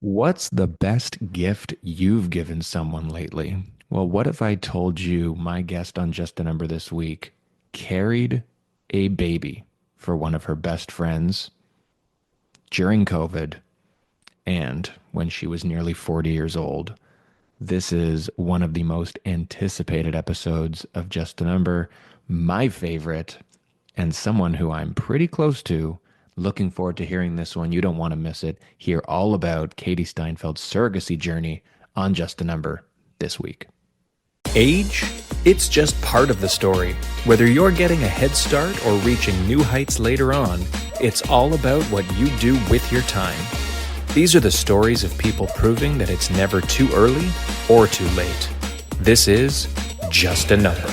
What's the best gift you've given someone lately? Well, what if I told you my guest on Just a Number this week carried a baby for one of her best friends during COVID and when she was nearly 40 years old? This is one of the most anticipated episodes of Just a Number, my favorite, and someone who I'm pretty close to. Looking forward to hearing this one. You don't want to miss it. Hear all about Katie Steinfeld's surrogacy journey on Just a Number this week. Age? It's just part of the story. Whether you're getting a head start or reaching new heights later on, it's all about what you do with your time. These are the stories of people proving that it's never too early or too late. This is Just a Number.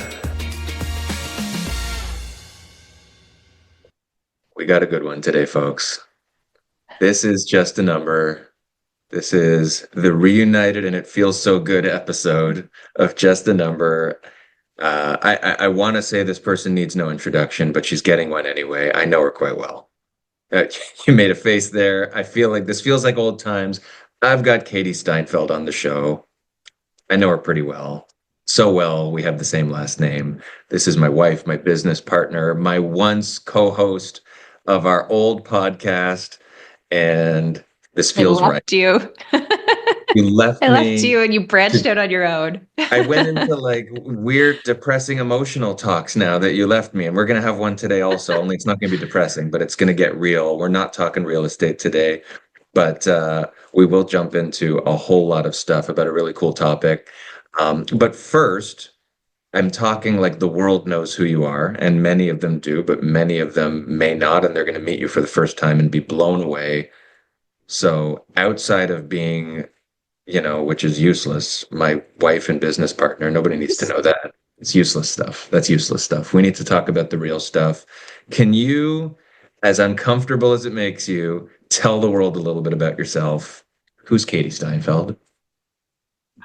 We got a good one today, folks. This is Just a Number. This is the reunited and it feels so good episode of Just a Number. I want to say this person needs no introduction, but she's getting one anyway. I know her quite well. You made a face there. I feel like this feels like old times. I've got Katie Steinfeld on the show. I know her pretty well. So well, we have the same last name. This is my wife, my business partner, my once co-host of our old podcast, and this I feels right. left you. You left I left me. you and you branched out on your own. I went into like weird, depressing, emotional talks now that you left me, and we're gonna have one today also. Only it's not gonna be depressing, but it's gonna get real. We're not talking real estate today, but we will jump into a whole lot of stuff about a really cool topic. But first, I'm talking like the world knows who you are, and many of them do, but many of them may not, and they're going to meet you for the first time and be blown away. So outside of being, which is useless, my wife and business partner, nobody needs to know that. It's useless stuff. That's useless stuff. We need to talk about the real stuff. Can you, as uncomfortable as it makes you, tell the world a little bit about yourself? Who's Katie Steinfeld?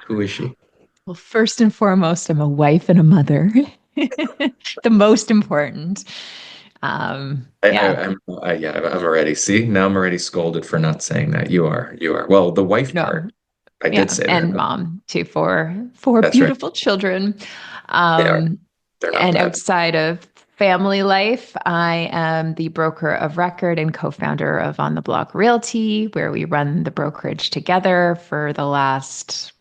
Who is she? Well, first and foremost, I'm a wife and a mother. The most important. Yeah. I'm already. See, now I'm already scolded for not saying that. You are. Well, the wife No. part, I Yeah. did say And that. mom too, for That's right. beautiful children. They are. They're not And bad. outside of family life, I am the broker of record and co-founder of On the Block Realty, where we run the brokerage together for the last,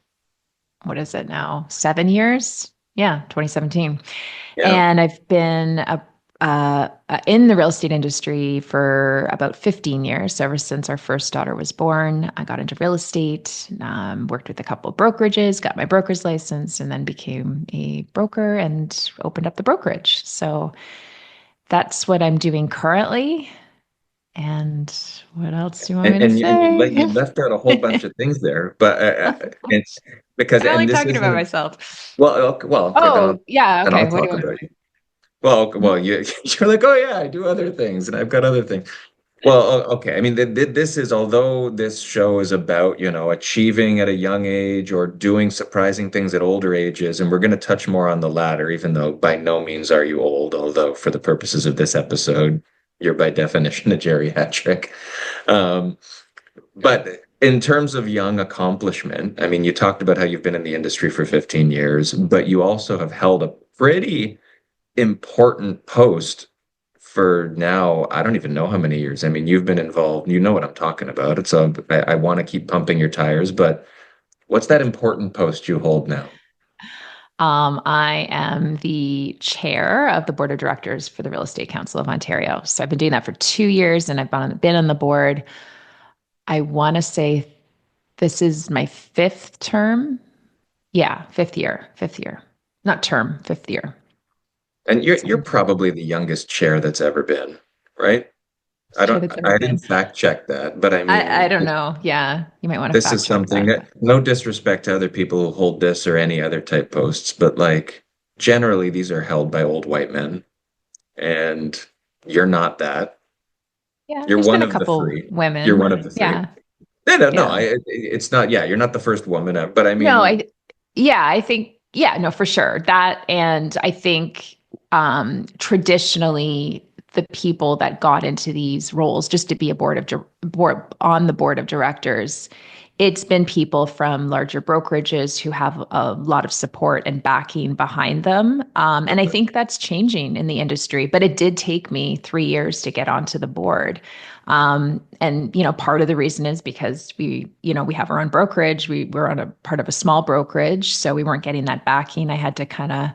what is it now? 7 years? Yeah, 2017. Yeah. And I've been in the real estate industry for about 15 years. So ever since our first daughter was born, I got into real estate, worked with a couple of brokerages, got my broker's license, and then became a broker and opened up the brokerage. So that's what I'm doing currently. And what else do you want me to And you say? left out a whole bunch of things there, but it's because I'm only and this talking about isn't myself. well. Well, Oh, yeah. then I'll Okay. What do talk you want? about you. Well, you're like, oh yeah, I do other things, and I've got other things. Well, okay. I mean, this is, although this show is about, achieving at a young age or doing surprising things at older ages, and we're going to touch more on the latter, even though by no means are you old, although for the purposes of this episode, you're by definition a geriatric. Um, but in terms of young accomplishment, I mean, you talked about how you've been in the industry for 15 years, but you also have held a pretty important post for now, I don't even know how many years. I mean, you've been involved, you know what I'm talking about. It's I want to keep pumping your tires, but what's that important post you hold now? I am the chair of the board of directors for the Real Estate Council of Ontario. So I've been doing that for 2 years and I've been on the board. I want to say this is my fifth term. Yeah, fifth year, not term, fifth year. And you're So probably the youngest chair that's ever been, right? chair that's ever I been. didn't fact check that, but I I mean, don't know. Yeah, you might want to this fact is check something that. that, no disrespect to other people who hold this or any other type posts, but like generally these are held by old white men, and you're not that. Yeah, You're there's one been a of the couple three. You're one women. of the three. Yeah, No. yeah. It's not. Yeah, you're not the first woman, but I No, mean, I think, yeah, no, for sure. That, and I think traditionally the people that got into these roles just to be board on the board of directors, it's been people from larger brokerages who have a lot of support and backing behind them. And I think that's changing in the industry, but it did take me 3 years to get onto the board. And, part of the reason is because we have our own brokerage. We were on a part of a small brokerage, so we weren't getting that backing. I had to kind of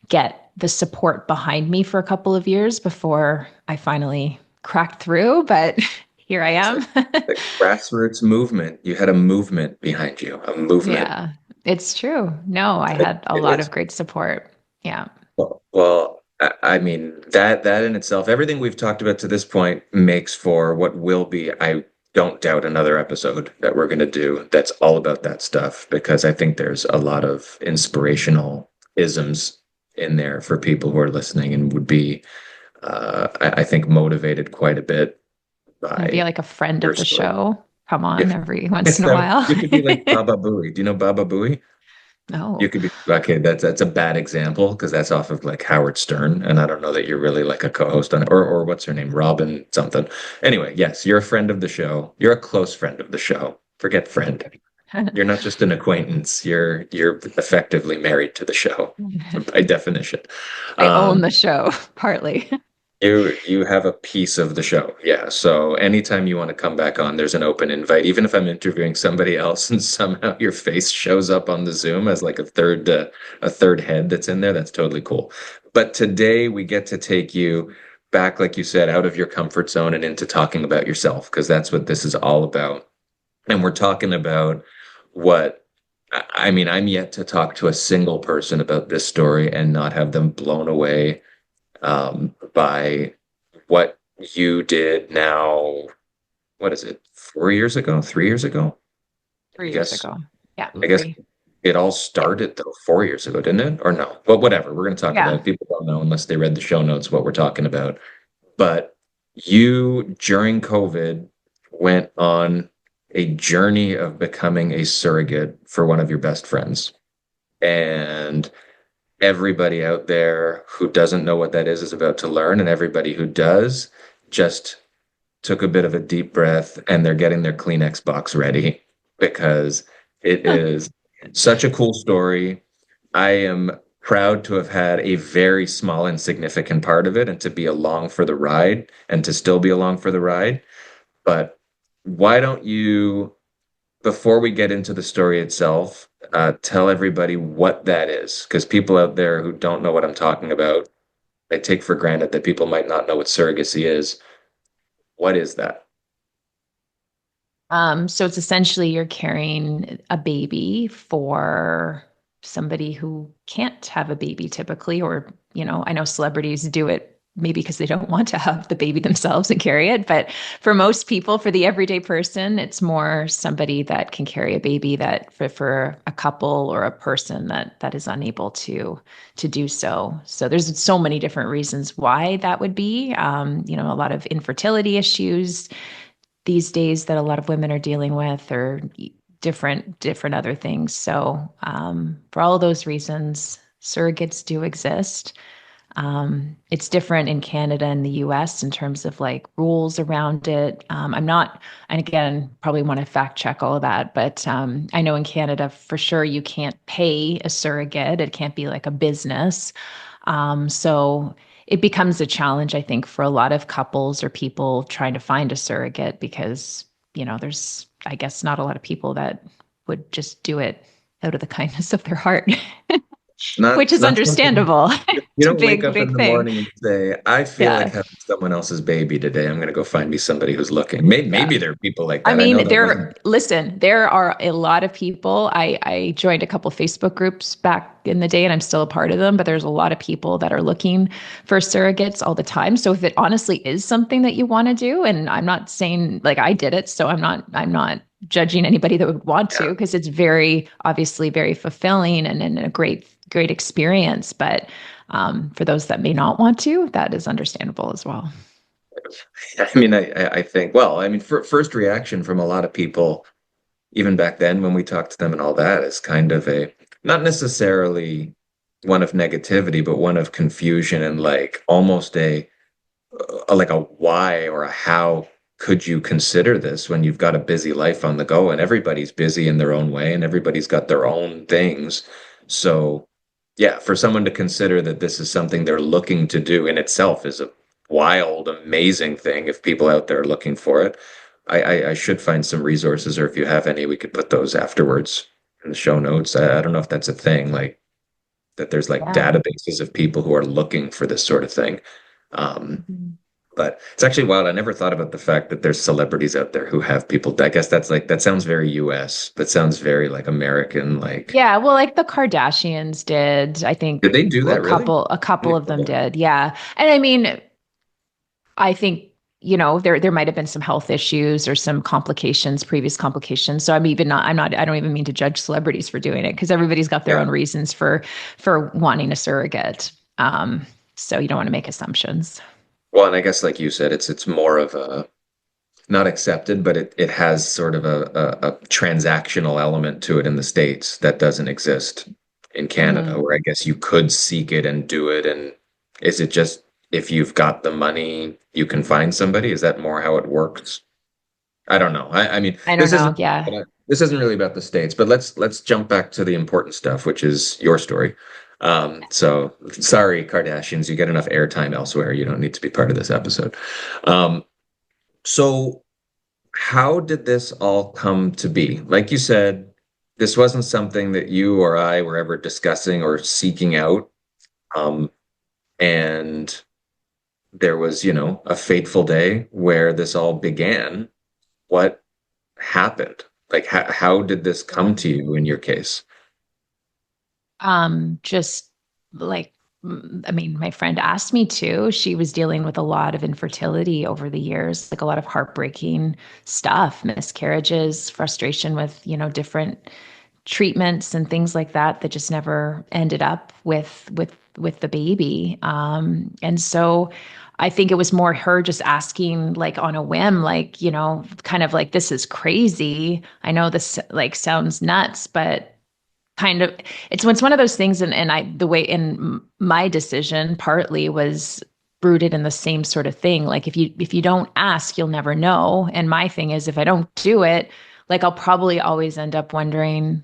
get the support behind me for a couple of years before I finally cracked through, but here I It's am. like the grassroots movement. You had a movement behind you, a movement. Yeah, it's true. No, I It, had a it lot is. of great support. Yeah. Well, I mean that in itself, everything we've talked about to this point makes for what will be, I don't doubt, another episode that we're going to do that's all about that stuff because I think there's a lot of inspirational isms in there for people who are listening and would be, I think, motivated quite a bit Want to be by like a friend your of the story. show? Come on, If every once if in a while. you could be like Baba Booey. Do you know Baba Booey? You No. could be okay. That's a bad example because that's off of like Howard Stern, and I don't know that you're really like a co-host on it. Or what's her name, Robin something. Anyway, yes, you're a friend of the show. You're a close friend of the show. Forget friend. You're not just an acquaintance. You're effectively married to the show by definition. I own Um, the show, partly. you have a piece of the show. Yeah. So anytime you want to come back on, there's an open invite. Even if I'm interviewing somebody else and somehow your face shows up on the Zoom as like a third head that's in there, that's totally cool. But today we get to take you back, like you said, out of your comfort zone and into talking about yourself, because that's what this is all about. And we're talking about what I mean, I'm yet to talk to a single person about this story and not have them blown away by what you did now. What is it? 4 years ago? 3 years ago? I 3 years guess. ago. Yeah, I guess three. it all started though 4 years ago, didn't it? Or no? But whatever. We're going to talk about Yeah. it. People don't know unless they read the show notes what we're talking about. But you, during COVID, went on a journey of becoming a surrogate for one of your best friends. And everybody out there who doesn't know what that is about to learn, and everybody who does just took a bit of a deep breath and they're getting their Kleenex box ready because it is such a cool story. I am proud to have had a very small and significant part of it and to be along for the ride and to still be along for the ride. But why don't you, before we get into the story itself, tell everybody what that is? Because people out there who don't know what I'm talking about, I take for granted that people might not know what surrogacy is. What is that? So it's essentially you're carrying a baby for somebody who can't have a baby typically, or, I know celebrities do it maybe because they don't want to have the baby themselves and carry it. But for most people, for the everyday person, it's more somebody that can carry a baby that for a couple or a person that is unable to do so. So there's so many different reasons why that would be. A lot of infertility issues these days that a lot of women are dealing with, or different other things. So for all of those reasons, surrogates do exist. It's different in Canada and the US in terms of like rules around it. I'm not, and again, probably want to fact check all of that, but I know in Canada for sure you can't pay a surrogate. It can't be like a business. So it becomes a challenge, I think, for a lot of couples or people trying to find a surrogate because, there's, I guess, not a lot of people that would just do it out of the kindness of their heart, which It's is not something understandable. you It's a don't wake big, up in big the thing. morning and say, I feel like Yeah. having someone else's baby today. I'm going to go find me somebody who's looking. Maybe, Yeah. maybe there are people like I that. I know mean, that wasn't. there are a lot of people. I joined a couple Facebook groups back in the day and I'm still a part of them, but there's a lot of people that are looking for surrogates all the time. So if it honestly is something that you want to do, and I'm not saying like I did it, so I'm not judging anybody that would want to, Yeah. because it's obviously very fulfilling and a great experience. But for those that may not want to, that is understandable as well. I mean, I think, well, I mean, first reaction from a lot of people, even back then when we talked to them and all that, is kind of not necessarily one of negativity, but one of confusion and like almost like a why or a how could you consider this when you've got a busy life on the go and everybody's busy in their own way and everybody's got their own things? So, yeah, for someone to consider that this is something they're looking to do in itself is a wild, amazing thing if people out there are looking for it. I should find some resources, or if you have any, we could put those afterwards in the show notes. I don't know if that's a thing, like that there's like Yeah. databases of people who are looking for this sort of thing. Um, Mhm. but it's actually wild. I never thought about the fact that there's celebrities out there who have people. I guess that's like that sounds very US. That sounds very like American. Like, Yeah, well, like the Kardashians did. I think did they do that really? a couple of them Okay. did. Yeah. And I mean, I think, there might have been some health issues or some complications, previous complications. So I don't even mean to judge celebrities for doing it because everybody's got their Yeah. own reasons for wanting a surrogate. So you don't want to make assumptions. Well, and I guess like you said, it's more of a not accepted, but it has sort of a transactional element to it in the States that doesn't exist in Canada, Mhm. where I guess you could seek it and do it. And is it just if you've got the money, you can find somebody? Is that more how it works? I don't know. I mean, I don't know. Yeah. this isn't really about the States, but let's jump back to the important stuff, which is your story. So sorry, Kardashians, you get enough airtime elsewhere. You don't need to be part of this episode. Um, so how did this all come to be? Like you said, this wasn't something that you or I were ever discussing or seeking out. Um, and there was, a fateful day where this all began. What happened? Like, how did this come to you in your case? Just like, I mean, my friend asked me to. She was dealing with a lot of infertility over the years, like a lot of heartbreaking stuff, miscarriages, frustration with, different treatments and things like that that just never ended up with the baby. And so I think it was more her just asking like on a whim, like, kind of like this is crazy. I know this like sounds nuts, but kind of it's one of those things, and I the way in my decision partly was rooted in the same sort of thing. Like if you don't ask, you'll never know. And my thing is if I don't do it, like I'll probably always end up wondering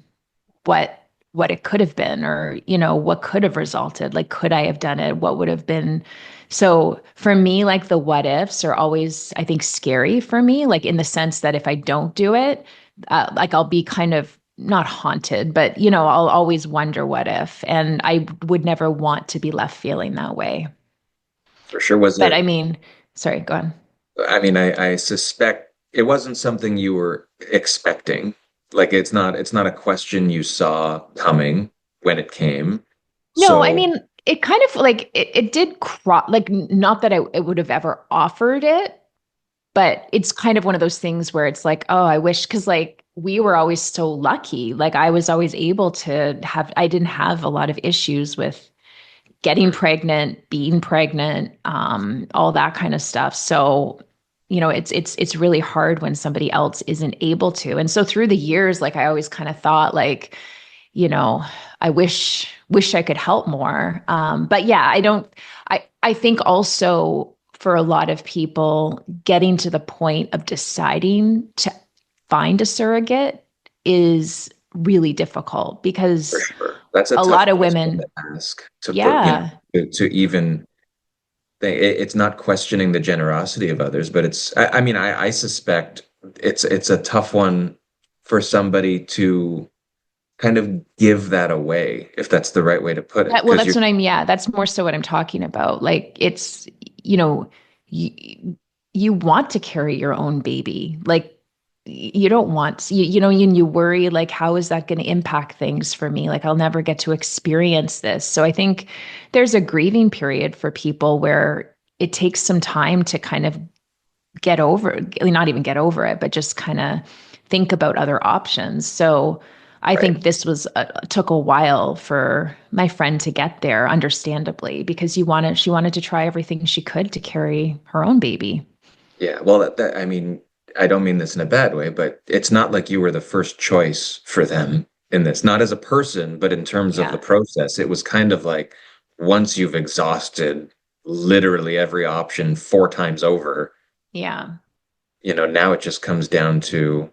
what what it could have been, or what could have resulted. Like could I have done it? What would have been? So for me, like the what ifs are always, I think, scary for me, like in the sense that if I don't do it, like I'll be kind of not haunted, but I'll always wonder what if, and I would never want to be left feeling that way. For sure, was But I it? mean, sorry, go on. I mean, I suspect it wasn't something you were expecting. Like it's not a question you saw coming when it came. No, I So, mean, it kind of like it did like not that I would have ever offered it, but it's kind of one of those things where it's like, oh, I wish, because like we were always so lucky. Like I was always able to I didn't have a lot of issues with getting pregnant, being pregnant, all that kind of stuff. So, it's really hard when somebody else isn't able to. And so through the years, like I always kind of thought like, you know, I wish I could help more. But yeah, I think also for a lot of people, getting to the point of deciding to find a surrogate is really difficult for because sure, that's a a tough lot of question women, to ask to put, yeah. to even think. It's not questioning the generosity of others, but I mean, I suspect it's a tough one for somebody to kind of give that away, if that's the right way to put it, Well, because that's you're what yeah, that's more so what I'm talking about. Like it's, you know, you, you want to carry your own baby. Like you don't want, you worry like, how is that going to impact things for me? Like I'll never get to experience this. So I think there's a grieving period for people where it takes some time to kind of get over, not even get over it, but just kind of think about other options. So I right. think this was took a while for my friend to get there, understandably, because she wanted to try everything she could to carry her own baby. Yeah, well, I mean, I don't mean this in a bad way, but it's not like you were the first choice for them in this, not as a person, but in terms of the Yeah. process. It was kind of like once you've exhausted literally every option four times over, Yeah. now it just comes down to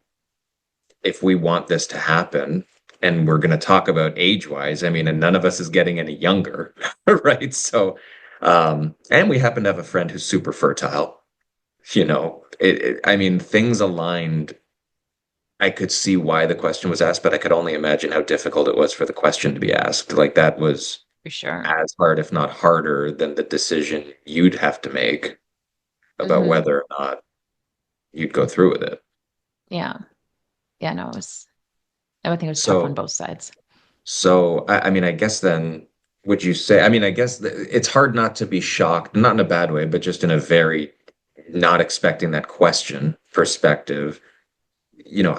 if we want this to happen, and we're going to talk about age-wise, I mean, and none of us is getting any younger, right? So, and we happen to have a friend who's super fertile, I mean, things aligned. I could see why the question was asked, but I could only imagine how difficult it was for the question to be asked. Like that was For sure. as hard, if not harder, than the decision you'd have to make about Hmm. whether or not you'd go through with it. Yeah. Yeah, no, I would think it was tough on So, both sides. I mean, I guess then, would you say, I mean, I guess it's hard not to be shocked, not in a bad way, but just in a very not expecting that question perspective.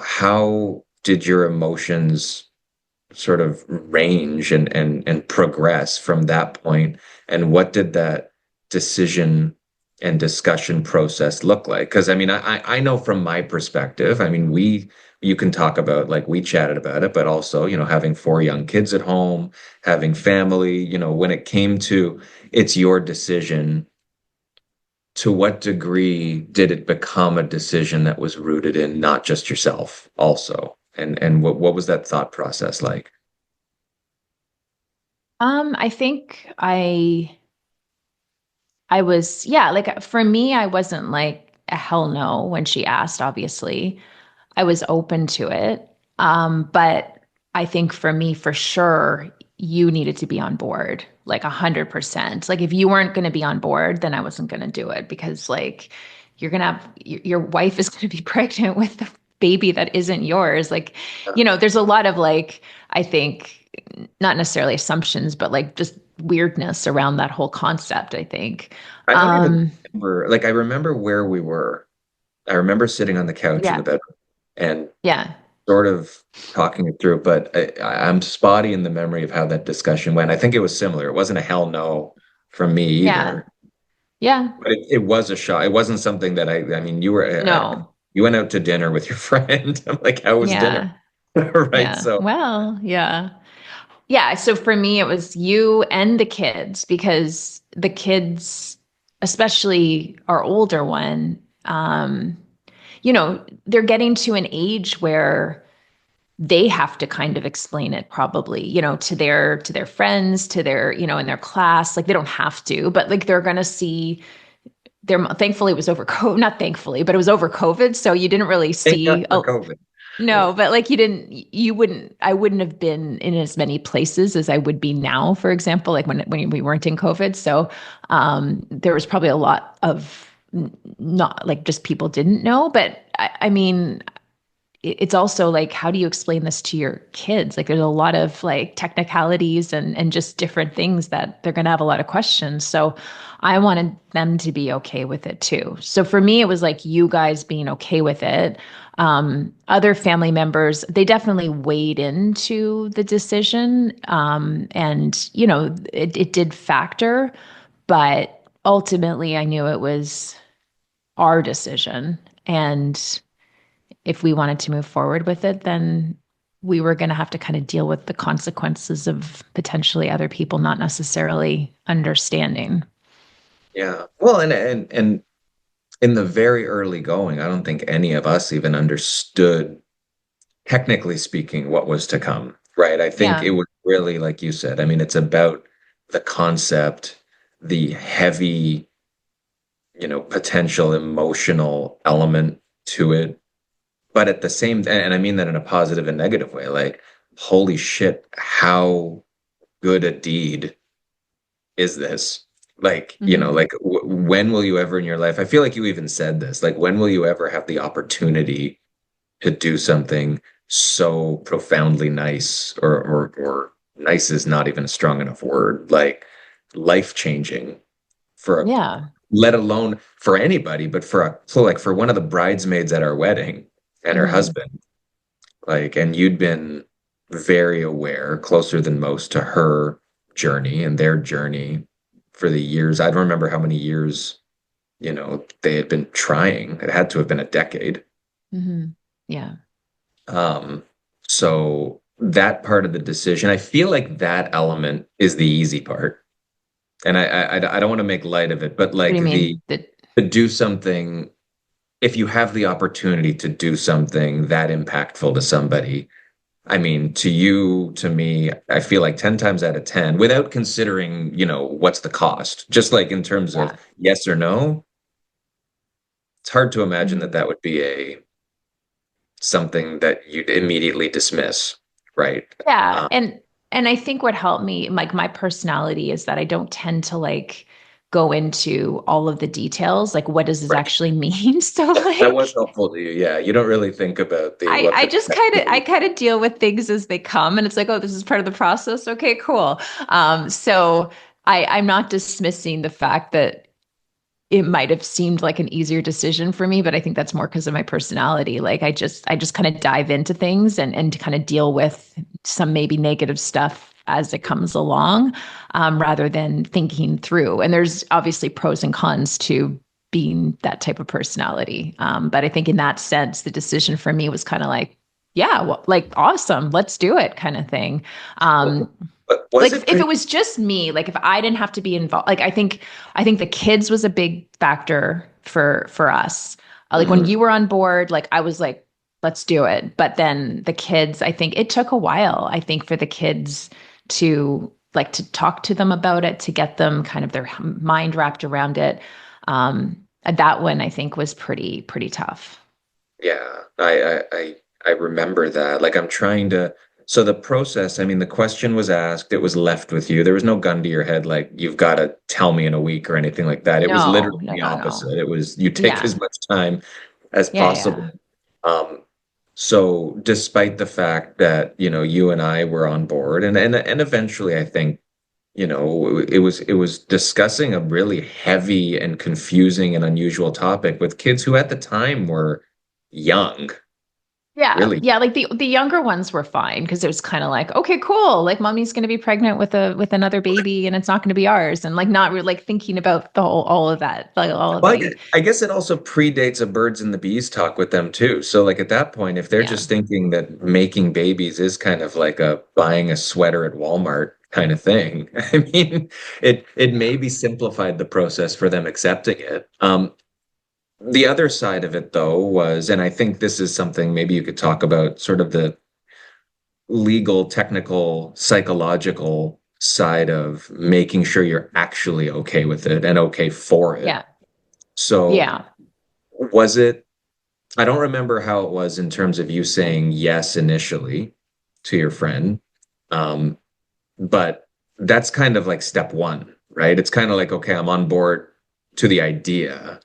How did your emotions sort of range and progress from that point? And what did that decision and discussion process look like? Because I mean, I know from my perspective, I mean, you can talk about like we chatted about it, but also, having four young kids at home, having family, when it came to it's your decision, to what degree did it become a decision that was rooted in not just yourself also? And what was that thought process like? I think I was, yeah, like for me, I wasn't like a hell no when she asked, obviously. I was open to it. But I think for me, for sure, you needed to be on board, like 100%. Like if you weren't going to be on board, then I wasn't going to do it because like you're going to have your wife is going to be pregnant with the baby that isn't yours. Like, there's a lot of like, I think not necessarily assumptions, but like just weirdness around that whole concept, I think. I don't even Um, remember, like, I remember where we were. I remember sitting on the couch in the yeah, bedroom and yeah, sort of talking it through, but I'm spotty in the memory of how that discussion went. I think it was similar. It wasn't a hell no from me yeah, either, yeah. but it was a shock. It wasn't something that I mean, No. you went out to dinner with your friend. I'm like, how was dinner? Yeah. Right. Yeah. So, Well, yeah. Yeah. So for me, it was you and the kids because the kids, especially our older one, they're getting to an age where they have to kind of explain it probably, to their friends, to their, in their class. Like they don't have to, but like they're gonna see thankfully it was over COVID, not thankfully, but it was over COVID. So you didn't really thank God see for COVID. no, but like I wouldn't have been in as many places as I would be now, for example, like when we weren't in COVID. So there was probably a lot of not like just people didn't know, but I mean, it's also like how do you explain this to your kids? Like there's a lot of like technicalities and just different things that they're going to have a lot of questions. So I wanted them to be okay with it too. So for me it was like you guys being okay with it. Other family members, they definitely weighed into the decision. And it did factor, but ultimately I knew it was our decision. And if we wanted to move forward with it, then we were going to have to kind of deal with the consequences of potentially other people not necessarily understanding. Yeah. Well, and in the very early going, I don't think any of us even understood, technically speaking, what was to come, right? I think it Yeah. was really, like you said, I mean, it's about the concept, the heavy, potential emotional element to it. But at the same, and I mean that in a positive and negative way, like, holy shit, how good a deed is this? Like, Hmm. like when will you ever in your life? I feel like you even said this, like, when will you ever have the opportunity to do something so profoundly nice, or nice is not even a strong enough word, like life changing for a, Yeah. let alone for anybody, but so like for one of the bridesmaids at our wedding and her Hmm. husband, like, and you'd been very aware, closer than most, to her journey and their journey for the years. I don't remember how many years, they had been trying. It had to have been a decade. Hmm. Yeah. Um, so that part of the decision, I feel like that element is the easy part. And I don't want to make light of it, but What do like you mean? That to do something if you have the opportunity to do something that impactful to somebody, I mean, to you, to me, I feel like 10 times out of 10, without considering, what's the cost, just like in terms of Yeah. yes or no, it's hard to imagine that Mhm. that would be a something that you'd immediately dismiss, right? Yeah, Um, and I think what helped me, like my personality, is that I don't tend to like go into all of the details, like what does this right. actually mean? So That was like helpful to you. Yeah. You don't really think about the I what I the just kind of deal with things as they come, and it's like, oh, this is part of the process. Okay, cool. So I'm not dismissing the fact that it might have seemed like an easier decision for me, but I think that's more because of my personality. Like I just kind of dive into things and kind of deal with some maybe negative stuff as it comes along, rather than thinking through. And there's obviously pros and cons to being that type of personality. But I think in that sense, the decision for me was kind of like, yeah, well, like awesome, let's do it, kind of thing. Um, but was like it if pretty? it was just me, like if I didn't have to be involved, like I think the kids was a big factor for us. Like when Mhm. you were on board, like I was like, let's do it. But then the kids, I think it took a while, I think, for the kids to like to talk to them about it, to get them kind of their mind wrapped around it. And that one I think was pretty tough. Yeah, I remember that. Like I'm trying to. So the process, I mean, the question was asked, it was left with you. There was no gun to your head, like you've got to tell me in a week or anything like that. It was No, literally no, the no, no. opposite. It was you take Yeah. as much time as Yeah, yeah. possible. Um, so despite the fact that, you and I were on board and eventually I think, it was discussing a really heavy and confusing and unusual topic with kids who at the time were young, Yeah, really. yeah, like the younger ones were fine because it was kind of like, okay, cool, like mommy's going to be pregnant with another baby and it's not going to be ours, and like not really like thinking about the whole all of that, like all of Well, the I guess it also predates a birds and the bees talk with them too. So like at that point, if they're yeah. just thinking that making babies is kind of like a buying a sweater at Walmart kind of thing, I mean, it maybe simplified the process for them accepting it. The other side of it though was, and I think this is something maybe you could talk about, sort of the legal, technical, psychological side of making sure you're actually okay with it and okay for it. Yeah. So Yeah. was it, I don't remember how it was in terms of you saying yes initially to your friend. Um, but that's kind of like step one, right? It's kind of like, okay, I'm on board to the idea.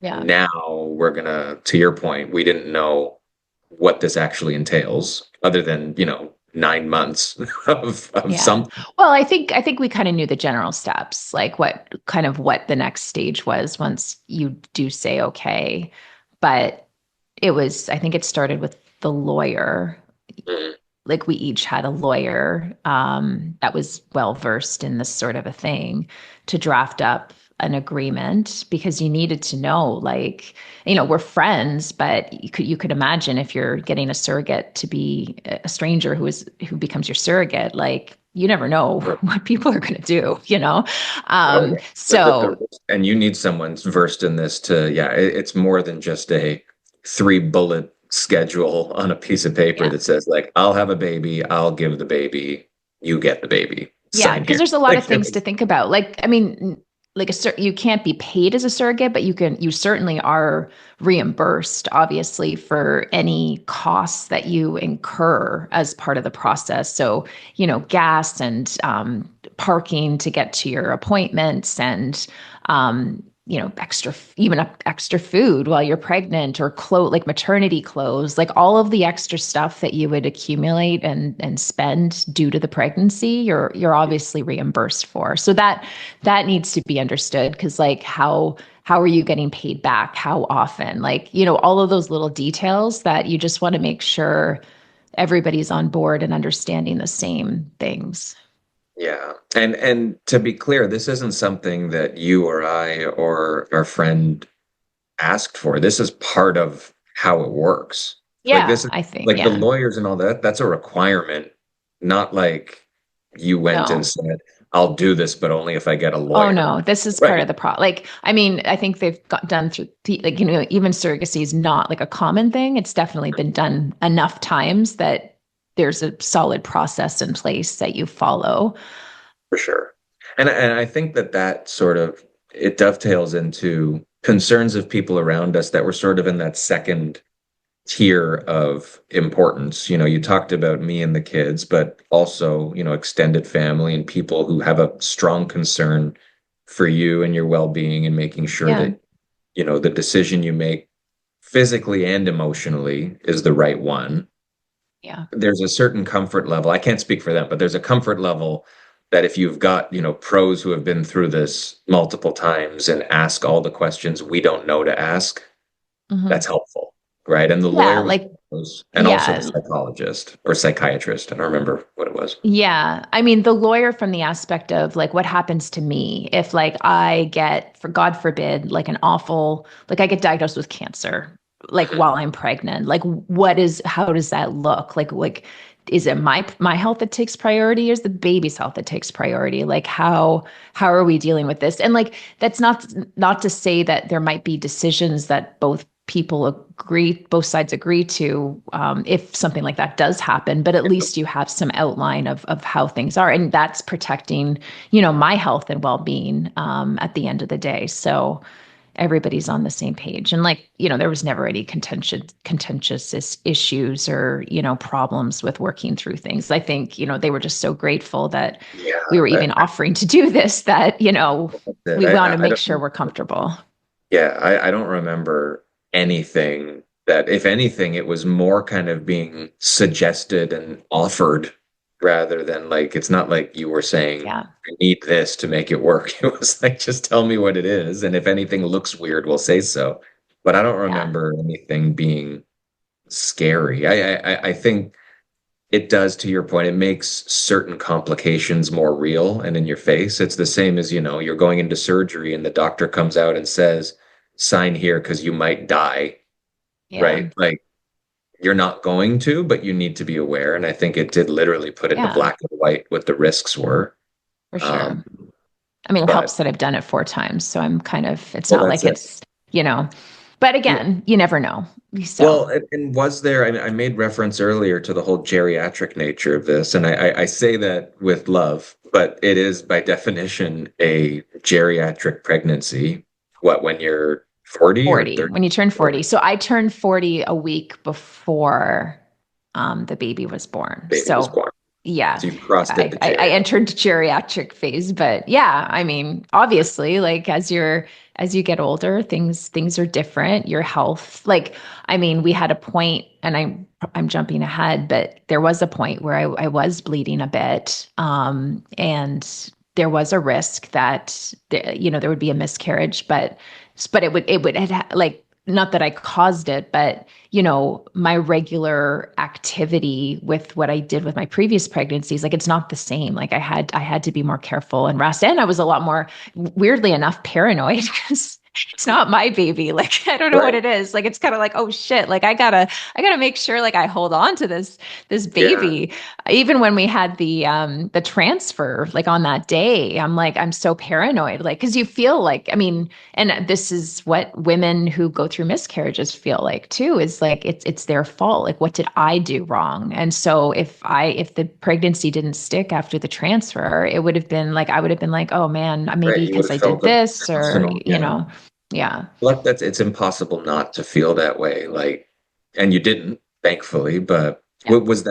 Yeah. Now we're gonna, to your point, we didn't know what this actually entails, other than, 9 months of Yeah. something. Well, I think we kind of knew the general steps, like what the next stage was once you do say okay. But I think it started with the lawyer. Mm, Like we each had a lawyer, that was well versed in this sort of a thing, to draft up an agreement, because you needed to know, like, we're friends, but you could imagine if you're getting a surrogate to be a stranger who becomes your surrogate, like you never know right. what people are going to do. Oh yeah. So And you need someone versed in this to, yeah, it's more than just a 3 bullet schedule on a piece of paper yeah. that says like, I'll have a baby, I'll give the baby, you get the baby. Yeah, Sign because here. there's a lot of Like, things to think about. Like, I mean, like you can't be paid as a surrogate, but you certainly are reimbursed, obviously, for any costs that you incur as part of the process. So, gas and parking to get to your appointments, and extra food while you're pregnant, or like maternity clothes, like all of the extra stuff that you would accumulate and spend due to the pregnancy, you're obviously reimbursed for. So that needs to be understood, because like how are you getting paid back? How often? Like, all of those little details that you just want to make sure everybody's on board and understanding the same things. yeah. And to be clear, this isn't something that you or I or our friend asked for. This is part of how it works. Like Yeah, this is I think, like the yeah. lawyers and all that, that's a requirement, not like you went and No. said, I'll do this, but only if I get a Oh lawyer. no, this is part Right. of the problem. Like, I mean, I think they've got done through like, even surrogacy is not like a common thing. It's definitely been done enough times that there's a solid process in place that you follow. For sure. And I think that that sort of it dovetails into concerns of people around us that were sort of in that second tier of importance. You know, you talked about me and the kids, but also, extended family and people who have a strong concern for you and your well-being and making sure Yeah. that, the decision you make physically and emotionally is the right one. Yeah. There's a certain comfort level. I can't speak for them, but there's a comfort level that if you've got, pros who have been through this multiple times and ask all the questions we don't know to ask, Hmm. that's helpful, right? And the Yeah. lawyer was, Like, and also the yeah. psychologist or psychiatrist. I don't remember what it was. Yeah. I mean, the lawyer from the aspect of like what happens to me if like I get, for God forbid, like an awful, like I get diagnosed with cancer, like Mhm. while I'm pregnant. Like how does that look? Like is it my health that takes priority or is the baby's health that takes priority? Like how are we dealing with this? And like that's not to say that there might be decisions that both sides agree to, if something like that does happen, but at least you have some outline of how things are, and that's protecting, my health and well-being, at the end of the day. So everybody's on the same page, and like, there was never any contentious issues or, problems with working through things. I think, they were just so grateful that Yeah, we were even offering to do this, that, that's it. we want to I make sure don't. we're comfortable. Yeah, I don't remember anything that, if anything, it was more kind of being suggested and offered rather than like, it's not like you were saying, Yeah. I need this to make it work. It was like, just tell me what it is. And if anything looks weird, we'll say so. But I don't Yeah. remember anything being scary. I think it does, to your point, it makes certain complications more real and in your face. It's the same as, you're going into surgery and the doctor comes out and says, sign here because you might die, Yeah. right? Like you're not going to, but you need to be aware. And I think it did literally put into Yeah, black and white what the risks were. for Um, sure. I mean, it but helps that I've done it 4 times. So it's well, not that's like it. you know, but again, you never know. So, Well, and was there, I made reference earlier to the whole geriatric nature of this, and I say that with love, but it is by definition a geriatric pregnancy. What, when you're 40 or 40, 30? when you turn 40. 40, So I turned 40 a week before, the baby was born. baby was So born. yeah, So you crossed I, into I, I geriatric. entered geriatric phase, but yeah, I mean, obviously, like as you get older, things are different. Your health, like, I mean, we had a point, and I'm jumping ahead, but there was a point where I was bleeding a bit, and there was a risk that there would be a miscarriage, but like, not that I caused it, but my regular activity with what I did with my previous pregnancies, like it's not the same. Like I had to be more careful and rest. And I was a lot more, weirdly enough, paranoid because it's not my baby. Like I don't know what Right. it is. Like it's kind of like, oh shit, like I gotta make sure like I hold on to this Yeah. baby. Even when we had the transfer, like on that day, I'm like, I'm so paranoid. Like, because you feel like, I mean, and this is what women who go through miscarriages feel like too, is like it's their fault. Like, what did I do wrong? And so if the pregnancy didn't stick after the transfer, it would have been like, I would have been like, oh man, Right. maybe You would because have I did felt a this, or personal, yeah. yeah. Well, that's it's impossible not to feel that way. Like, and you didn't, thankfully, but Yeah. was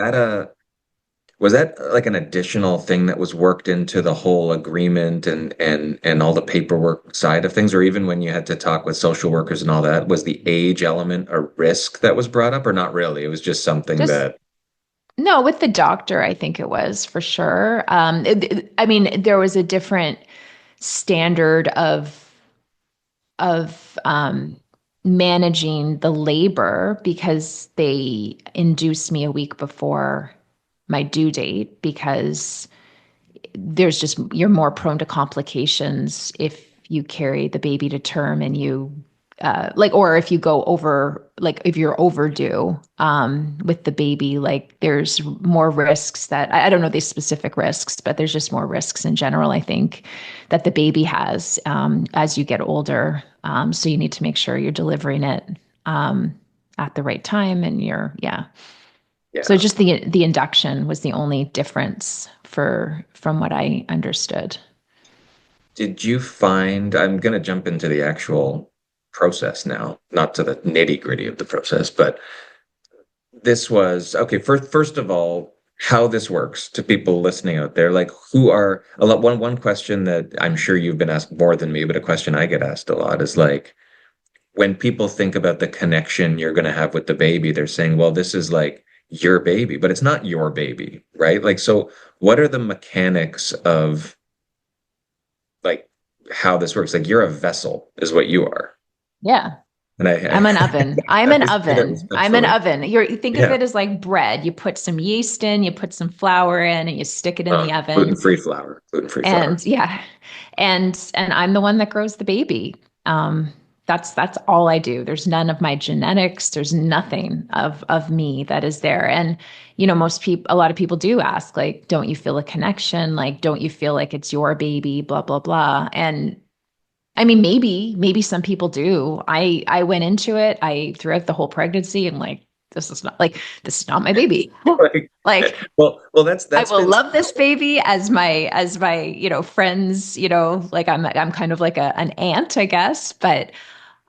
that like an additional thing that was worked into the whole agreement and all the paperwork side of things, or even when you had to talk with social workers and all that, was the age element a risk that was brought up, or not really? It was just something Just that, no, with the doctor, I think it was for sure. I mean, there was a different standard of managing the labor because they induced me a week before my due date, because you're more prone to complications if you carry the baby to term and you like, or if you go over, like if you're overdue with the baby, like there's more risks that I don't know these specific risks, but there's just more risks in general, I think, that the baby has as you get older. So you need to make sure you're delivering it at the right time, and yeah. So Yeah. just the induction was the only difference for from what I understood. Did you find, I'm going to jump into the actual process now, not to the nitty-gritty of the process, but this was okay. First of all, how this works to people listening out there, like who are a lot. One question that I'm sure you've been asked more than me, but a question I get asked a lot is like when people think about the connection you're going to have with the baby, they're saying, well, this is like your baby, but it's not your baby, right? Like, so what are the mechanics of like how this works? Like, you're a vessel, is what you are. Yeah. And I'm an oven. I'm I an say that oven. I'm an respectfully. oven. You think of Yeah. it as like bread. You put some yeast in, you put some flour in, and you stick it in the oven. Gluten-free flour, gluten-free flour. And yeah, and I'm the one that grows the baby. Um, that's all I do. There's none of my genetics. There's nothing of me that is there. And most people, a lot of people do ask, like, don't you feel a connection? Like, don't you feel like it's your baby? Blah blah blah. And I mean, maybe some people do. I went into it. I throughout the whole pregnancy and like this is not my baby. Like, Like well, that's I that's will been love this baby as my friends, like I'm kind of like an aunt, I guess, but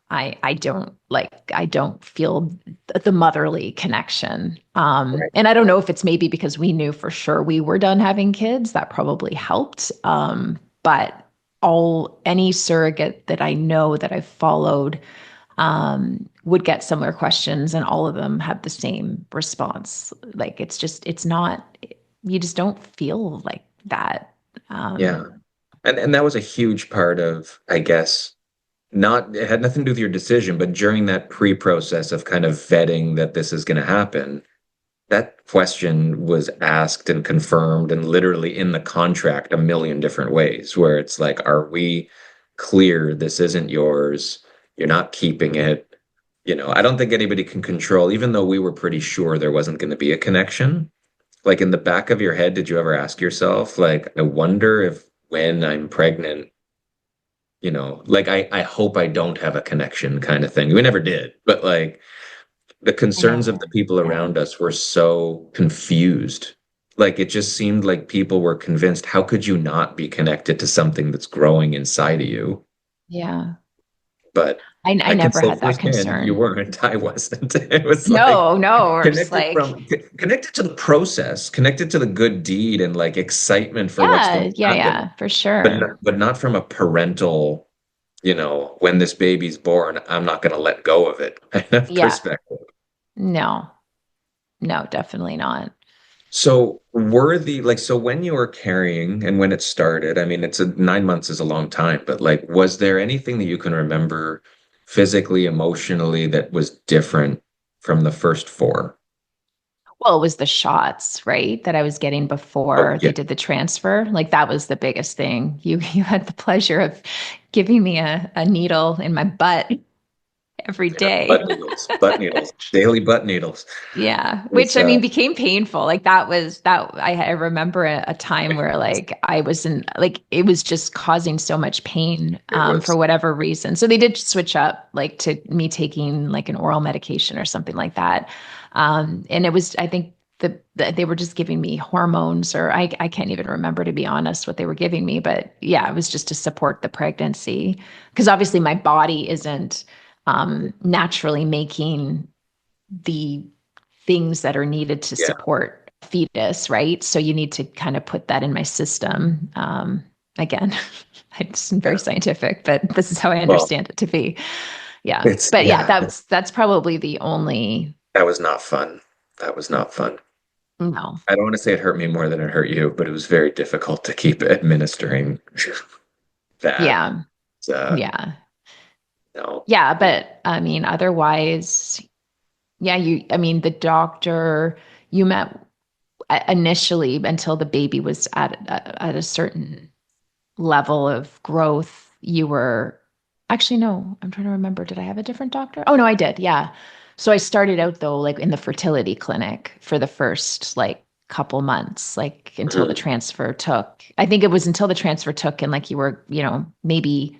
I don't feel the motherly connection. right. And I don't know if it's maybe because we knew for sure we were done having kids, that probably helped. But any surrogate that I know that I've followed would get similar questions, and all of them have the same response. Like it's not, you just don't feel like that. Yeah. Um, And that was a huge part of, I guess, not it had nothing to do with your decision, but during that pre-process of kind of vetting that this is going to happen, that question was asked and confirmed and literally in the contract a million different ways, where it's like, are we clear this isn't yours? You're not keeping it. I don't think anybody can control, even though we were pretty sure there wasn't going to be a connection. Like in the back of your head, did you ever ask yourself, like, I wonder if when I'm pregnant, like I hope I don't have a connection kind of thing. We never did, but like the I concerns of know. the people Yeah. around us were so confused. Like it just seemed like people were convinced, how could you not be connected to something that's growing inside of you? Yeah. But I I can never say had that firsthand, you concern. weren't. I wasn't. It was like No, or just like, connected to the process, connected to the good deed and like excitement for what's going yeah, to yeah, happen, yeah, for sure. but not from a parental, when this baby's born, I'm not going to let go of it kind of Yeah. perspective. No, no, definitely not. So were the like so when you were carrying and when it started, I mean, 9 months is a long time, but like, was there anything that you can remember physically, emotionally that was different from the first four? Well, it was the shots, right, that I was getting Oh before they yeah, did the transfer. Like that was the biggest thing. You had the pleasure of giving me a needle in my butt every yeah, butt day. needles, butt needles, daily butt needles. Yeah, It which was I mean became painful. Like that was that I remember a time where like I was in like it was just causing so much pain it for was whatever reason. So they did switch up like to me taking like an oral medication or something like that. And it was I think they were just giving me hormones or I can't even remember to be honest what they were giving me, but yeah, it was just to support the pregnancy because obviously my body isn't naturally making the things that are needed to yeah, support fetus, right? So you need to kind of put that in my system. Again, it's very yeah. scientific, but this is how I Well, understand it to be. Yeah. it's But yeah, yeah, that's probably the only that was not fun. That was not fun. no. I don't want to say it hurt me more than it hurt you, but it was very difficult to keep administering that. Yeah. Uh, Yeah. no. Yeah. But I mean, otherwise, yeah, I mean, the doctor you met initially until the baby was at a certain level of growth, you were Actually, no, I'm trying to remember. Did I have a different doctor? Oh, no, I did. Yeah. So I started out though, like in the fertility clinic for the first like couple months, like until the Mhm. transfer took. I think it was until the transfer took and like you were, maybe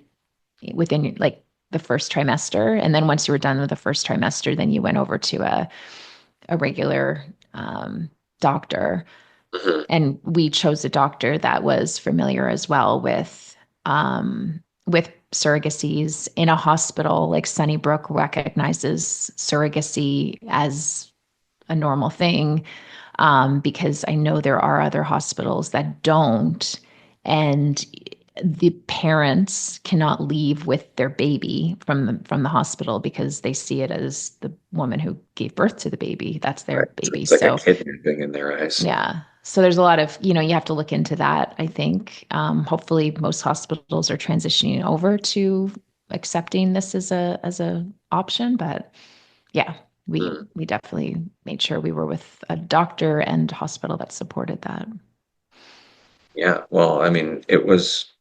within like the first trimester. And then once you were done with the first trimester, then you went over to a regular doctor. Mhm. And we chose a doctor that was familiar as well with surrogacies in a hospital. Like Sunnybrook recognizes surrogacy as a normal thing, because I know there are other hospitals that don't, and the parents cannot leave with their baby from the hospital because they see it as the woman who gave birth to the baby. That's their Right. So baby. it's like a So kidnapping in their eyes. yeah. So there's a lot of, you have to look into that, I think. Hopefully most hospitals are transitioning over to accepting this as a option, but yeah, we Mm. we definitely made sure we were with a doctor and hospital that supported that. Yeah. Well, I mean, it was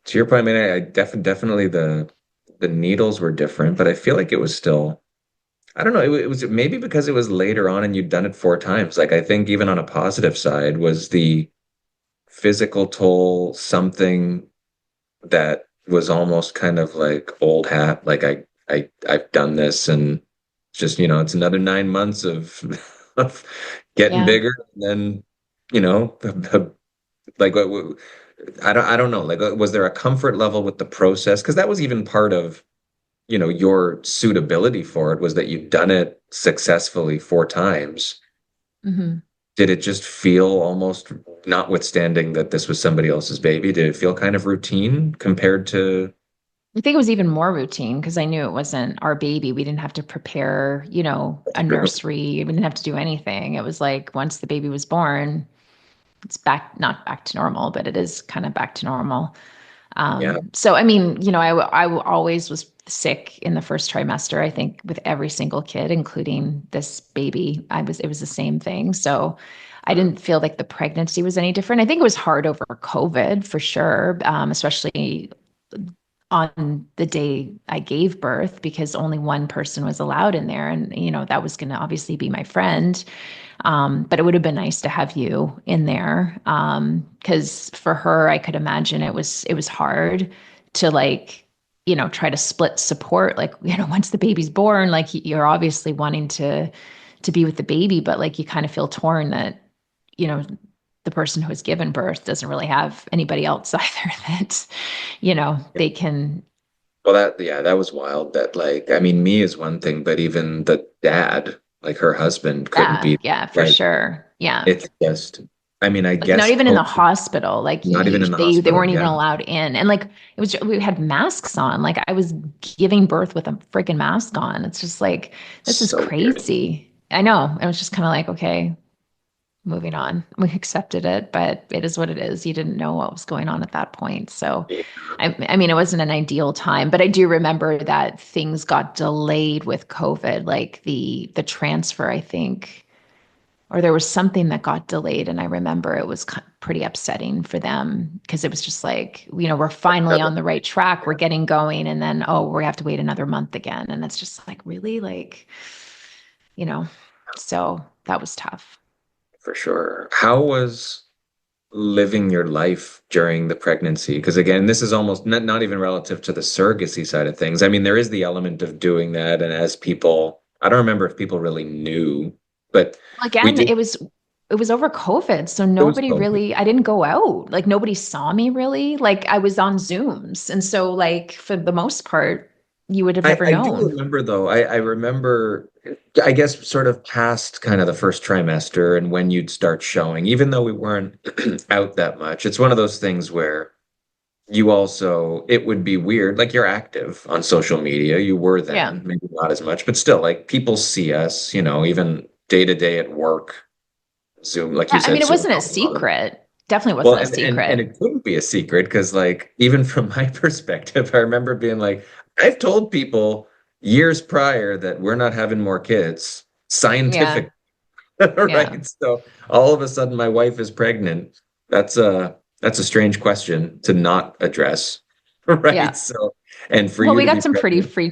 to your point. I mean, definitely the needles were different, but I feel like it was still. I don't know. It was maybe because it was later on and you'd done it 4 times. Like I think even on a positive side was the physical toll something that was almost kind of like old hat. Like I've done this and just, it's another 9 months of of getting Yeah. bigger and then, you know, like I don't know. Like was there a comfort level with the process? Because that was even part of, your suitability for it was that you'd done it successfully 4 times. Hmm. Did it just feel almost, notwithstanding that this was somebody else's baby, did it feel kind of routine compared to I think it was even more routine because I knew it wasn't our baby. We didn't have to prepare, a nursery. We didn't have to do anything. It was like once the baby was born, it's back, not back to normal, but it is kind of back to normal. yeah. So, I mean, I always was sick in the first trimester. I think with every single kid, including this baby, it was the same thing. So I Mm. didn't feel like the pregnancy was any different. I think it was hard over COVID for sure, especially on the day I gave birth because only one person was allowed in there. And, that was going to obviously be my friend. But it would have been nice to have you in there. Because for her, I could imagine it was hard to like, try to split support. Like, once the baby's born, like you're obviously wanting to be with the baby, but like you kind of feel torn that, you know, the person who has given birth doesn't really have anybody else either that, they can. Well, yeah, that was wild. That like, I mean, me is one thing, but even the dad, like her husband, couldn't Yeah, be yeah, for like. sure. Yeah. It's just, I mean, I Like not guess even in the hospital, like not even in the they hospital. weren't even Yeah, allowed in. And like we had masks on. Like I was giving birth with a freaking mask on. It's just like this is so weird. crazy. I know. It was just kind of like, okay, moving on. We accepted it, but it is what it is. You didn't know what was going on at that point. So Yeah. I mean, it wasn't an ideal time, but I do remember that things got delayed with COVID, like the transfer, I think, or there was something that got delayed. And I remember it was pretty upsetting for them because it was just like, we're finally on the right track. We're getting going. And then, oh, we have to wait another month again. And it's just like, really? Like, you know, so that was tough. For sure. How was living your life during the pregnancy? Because again, this is almost not even relative to the surrogacy side of things. I mean, there is the element of doing that, and as people, I don't remember if people really knew, but Well, we again, did. it was over COVID. So It was nobody COVID. really, I didn't go out. Like nobody saw me really. Like I was on Zooms. And so like for the most part, you would have never I do known. remember though. I remember, I guess, sort of past kind of the first trimester and when you'd start showing, even though we weren't out that much. It's one of those things where you also, it would be weird. Like you're active on social media. You were Yeah. then, maybe not as much, but still, like people see us, even day to day at work, Zoom, like you Yeah, I mean, said, it Zoom wasn't a calls and all that. secret. Definitely Well, wasn't a and secret. it couldn't be a secret because, like, even from my perspective, I remember being like, I've told people years prior that we're not having more kids, Yeah. scientific, Yeah. right? So all of a sudden, my wife is pregnant. That's a strange question to not address. Right. Yeah. So, and for Well, you we to got be some pretty pregnant, free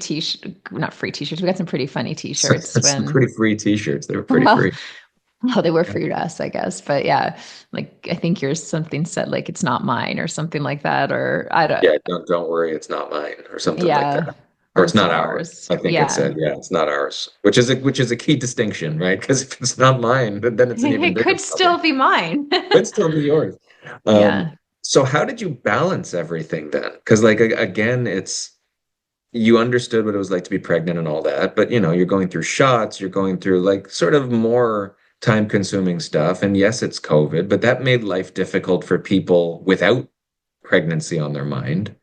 not free t-shirts. We got some pretty funny t-shirts some when, pretty free t-shirts. They were pretty well, free. well, they were free to us, I guess. But yeah, like I think yours something said like it's not mine or something like that, or I don't, Yeah, don't worry, it's not mine or something like yeah, that. Or or it's it's not not ours. ours. I think it said, Yeah. yeah, it's not ours, which is a key distinction, right? Because if it's not mine, then it's an even It bigger could problem. still be mine. Could still be yours. Um, Yeah. so how did you balance everything then? Because like again, it's you understood what it was like to be pregnant and all that, but you know, you're going through shots, you're going through like sort of more time-consuming stuff. And yes, it's COVID, but that made life difficult for people without pregnancy on their mind.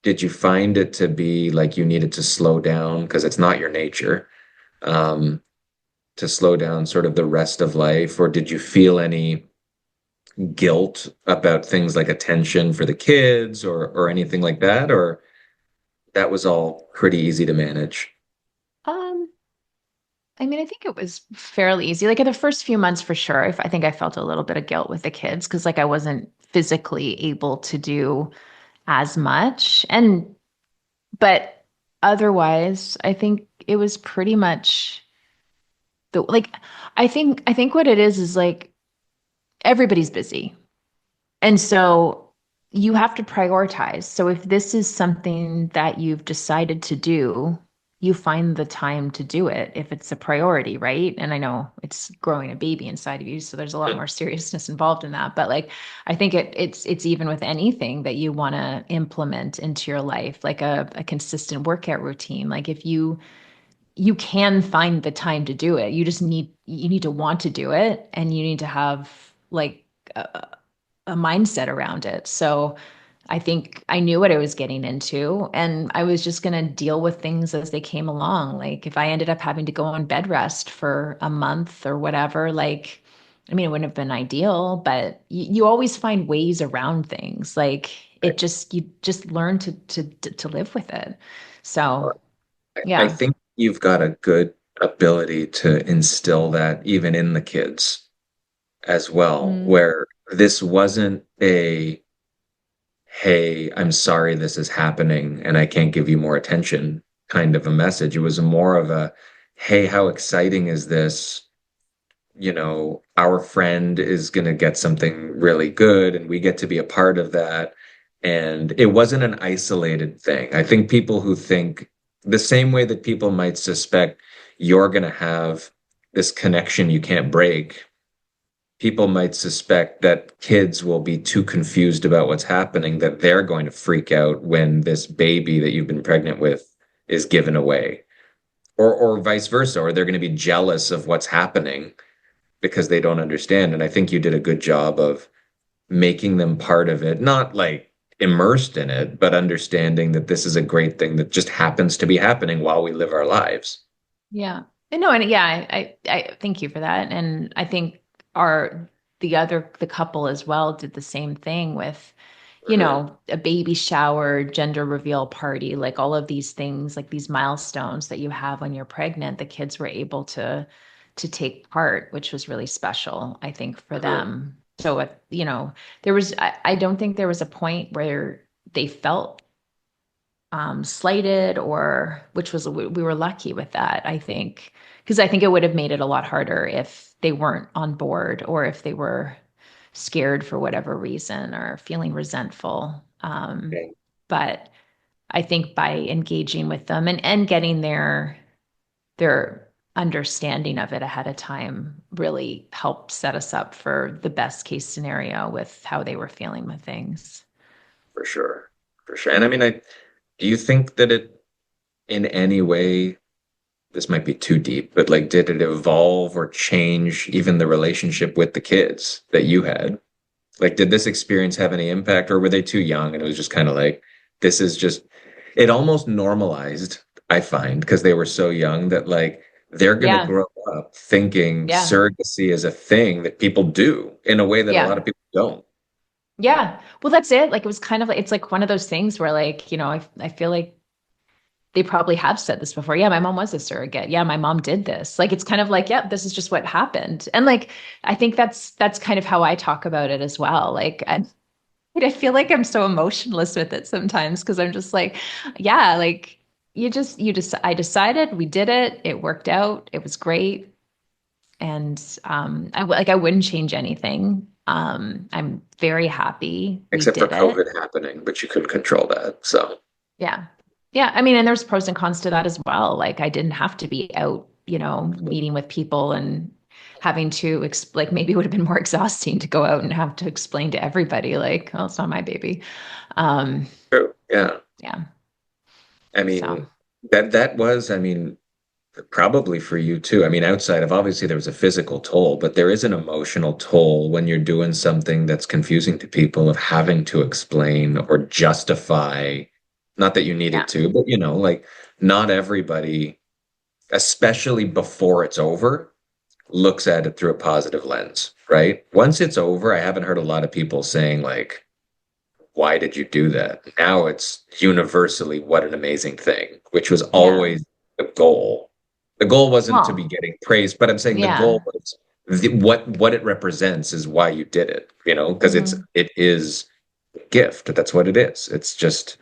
Did you find it to be like you needed to slow down because it's not your nature, um, to slow down sort of the rest of life, or did you feel any guilt about things like attention for the kids or anything like that, or that was all pretty easy to manage? Um, I mean, I think it was fairly easy. Like in the first few months for sure, I think I felt a little bit of guilt with the kids because like I wasn't physically able to do as much. And but otherwise, I think it was pretty much the like I think what it is like everybody's busy. And so you have to prioritize. So if this is something that you've decided to do, you find the time to do it if it's a priority, right? And I know it's growing a baby inside of you, so there's a lot more seriousness involved in that. But like I think it's even with anything that you want to implement into your life, like a consistent workout routine. Like if you can find the time to do it. You need to want to do it and you need to have like a mindset around it. So I think I knew what I was getting into and I was just going to deal with things as they came along. Like if I ended up having to go on bed rest for a month or whatever, like, I mean, it wouldn't have been ideal, but you always find ways around things. Like you just learn to live with it. So I yeah. think you've got a good ability to instill that even in the kids as well, Mm, where this wasn't a, hey, I'm sorry this is happening and I can't give you more attention kind of a message. It was more of a, hey, how exciting is this? You know, our friend is going to get something really good and we get to be a part of that. And it wasn't an isolated thing. I think people who think the same way that people might suspect you're going to have this connection you can't break, people might suspect that kids will be too confused about what's happening that they're going to freak out when this baby that you've been pregnant with is given away. Or vice versa, or they're going to be jealous of what's happening because they don't understand. And I think you did a good job of making them part of it, not like immersed in it, but understanding that this is a great thing that just happens to be happening while we live our lives. yeah. And no, and yeah, I thank you for that. And I think our the couple as well did the same thing with, Mhm. a baby shower, gender reveal party, like all of these things, like these milestones that you have when you're pregnant, the kids were able to take part, which was really special, I think, for Mhm. them. So, I don't think there was a point where they felt slighted or which was we were lucky with that, I think, because I think it would have made it a lot harder if they weren't on board or if they were scared for whatever reason or feeling resentful. Okay, But I think by engaging with them and getting their understanding of it ahead of time really helped set us up for the best case scenario with how they were feeling with things. for sure. For sure. And I mean, do you think that it in any way, this might be too deep, but like, did it evolve or change even the relationship with the kids that you had? Like, did this experience have any impact, or were they too young and it was just kind of like, this is just, it almost normalized, I find, because they were so young that like they're going to Yeah. grow up thinking Yeah. surrogacy is a thing that people do in a way that a lot Yeah. of people don't. Yeah. Well, that's it. Like it was kind of like it's like one of those things where like, I feel like they probably have said this before. Yeah, my mom was a surrogate. Yeah, my mom did this. Like it's kind of like, yeah, this is just what happened. And like I think that's kind of how I talk about it as well. Like I feel like I'm so emotionless with it sometimes because I'm just like, yeah, like I decided, we did it, it worked out, it was great. And I wouldn't change anything. I'm very happy we except for did it. COVID happening, but you couldn't control that. So Yeah. Yeah. I mean, and there's pros and cons to that as well. Like I didn't have to be out, meeting with people and having to like maybe it would have been more exhausting to go out and have to explain to everybody like, oh, it's not my baby. Um, true. Yeah. yeah. I So mean, that was, I mean, probably for you too. I mean, outside of obviously there was a physical toll, but there is an emotional toll when you're doing something that's confusing to people of having to explain or justify, not that you yeah. needed to, but like not everybody, especially before it's over, looks at it through a positive lens, right? Once it's over, I haven't heard a lot of people saying like, why did you do that? Now it's universally what an amazing thing, which was Yeah. always the goal. The goal wasn't to be Well, getting praised, but I'm saying the goal yeah. was what it represents is why you did it, because Hmm. it is a gift. That's what it is. It's just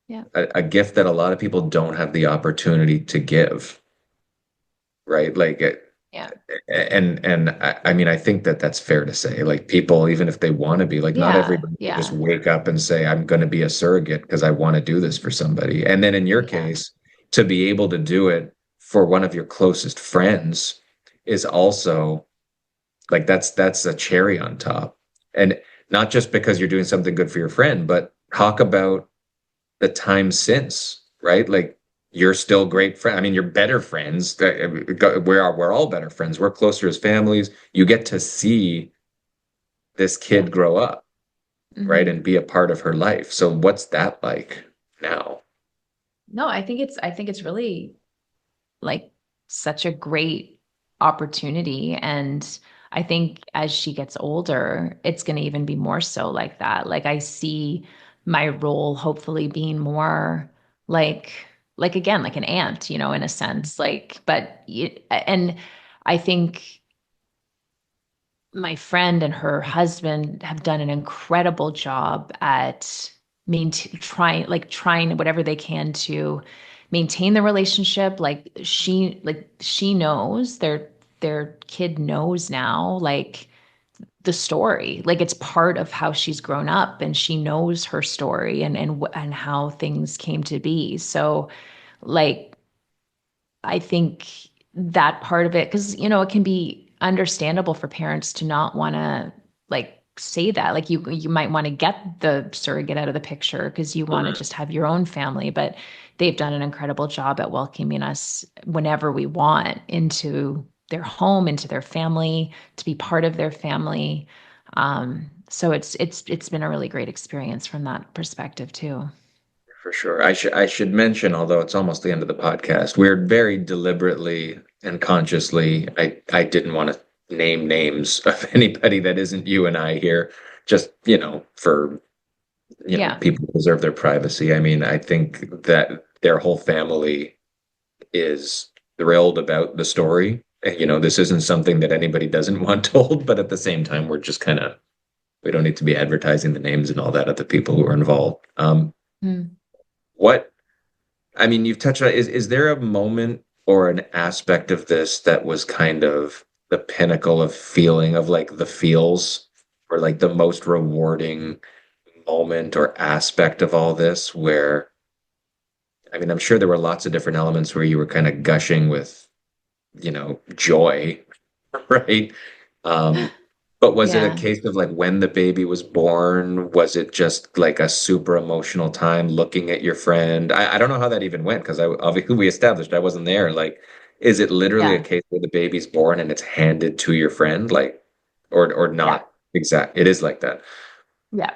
Yeah. a gift that a lot of people don't have the opportunity to give, right? Like Yeah. and I mean, I think that that's fair to say. Like people, even if they want to be, like not Yeah. everybody can just Yeah. wake up and say, I'm going to be a surrogate because I want to do this for somebody. And then in your Yeah. case, to be able to do it for one of your closest friends is also like that's a cherry on top. And not just because you're doing something good for your friend, but talk about the time since, right? Like you're still great friends. I mean, you're better friends. We're all better friends. We're closer as families. You get to see this Yeah. kid grow up, right, Hmm. and be a part of her life. So what's that like now? No, I think it's really like such a great opportunity. And I think as she gets older, it's going to even be more so like that. Like I see my role hopefully being more like, like again, like an aunt, in a sense, like, and I think my friend and her husband have done an incredible job at trying whatever they can to maintain the relationship. She knows their kid knows now, like the story, like it's part of how she's grown up, and she knows her story and how things came to be. So like I think that part of it, because it can be understandable for parents to not want to like say that. Like you might want to get the surrogate out of the picture because you want to Mhm. just have your own family, but they've done an incredible job at welcoming us whenever we want into their home, into their family, to be part of their family. So it's been a really great experience from that perspective too. For sure. I should mention, although it's almost the end of the podcast, we're very deliberately and consciously, I didn't want to name names of anybody that isn't you and I here, just, for Yeah. people deserve their privacy. I mean, I think that their whole family is thrilled about the story. This isn't something that anybody doesn't want told, but at the same time, we're just we don't need to be advertising the names and all that of the people who are involved. Mm. What, I mean, you've touched on, is there a moment or an aspect of this that was kind of the pinnacle of feeling of like the feels or like the most rewarding moment or aspect of all this where I mean, I'm sure there were lots of different elements where you were kind of gushing with, joy, right? Um, but was it a Yeah. case of like when the baby was born? Was it just like a super emotional time looking at your friend? I don't know how that even went because obviously we established I wasn't there. Like, is it literally a Yeah. case where the baby's born and it's handed to your friend? Like, or Yeah. not exact? It is like that. Yeah.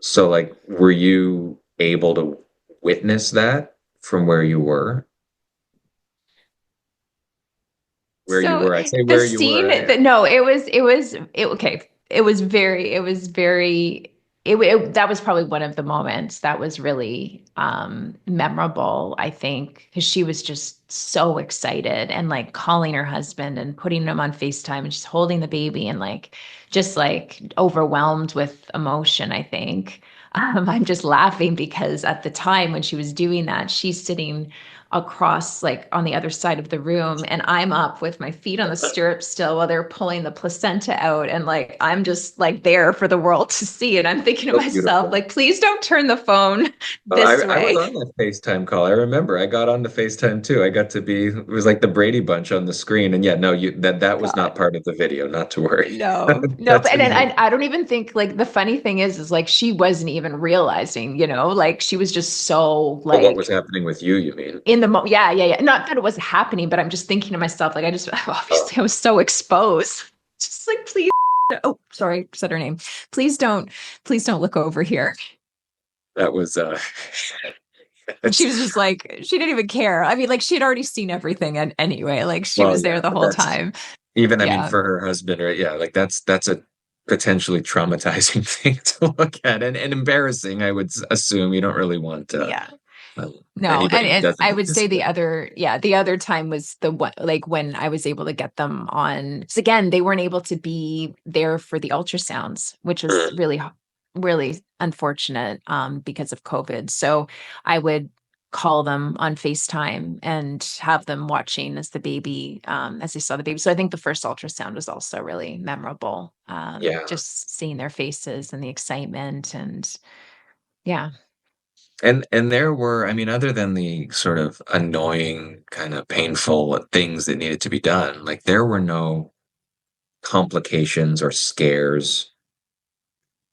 So, like, were you able to witness that from where you were? Where you So were, I say the where you scene were. that no, it was okay. It was very that was probably one of the moments that was really memorable, I think, because she was just so excited and like calling her husband and putting him on FaceTime and she's holding the baby and like just like overwhelmed with emotion, I think. I'm just laughing because at the time when she was doing that, she's sitting across like on the other side of the room and I'm up with my feet on the stirrups still while they're pulling the placenta out and like I'm just like there for the world to see and I'm thinking to So myself beautiful. like please don't turn the phone this I was way. on that FaceTime call. I remember I got on the FaceTime too. I got to be, it was like the Brady Bunch on the screen. And yeah, no, that was not God. part of the video, not to worry. No, That's but and, in here. and I don't even think like the funny thing is like she wasn't even realizing, like she was just so But what was like happening with you, you mean? in the moment. Yeah, yeah, yeah. Not that it wasn't happening, but I'm just thinking to myself, like I just Oh, obviously I was so exposed. Just like please, oh, sorry, said her name. Please don't look over here. that was And she it's, was just like, she didn't even care. I mean, like she had already seen everything and anyway, like she well, was yeah, there the but whole that's time. even, I mean, Yeah. for her husband, right? Yeah, like that's a potentially traumatizing thing to look at and embarrassing, I would assume. You don't really want Yeah. um, No, anybody who and doesn't I would say participate. the other time was the one like when I was able to get them on. 'Cause again, they weren't able to be there for the ultrasounds, which was Mm, really, really unfortunate because of COVID. So I would call them on FaceTime and have them watching as the baby, as they saw the baby. So I think the first ultrasound was also really memorable. yeah. Just seeing their faces and the excitement and yeah. And there were, I mean, other than the sort of annoying, kind of painful things that needed to be done, like there were no complications or scares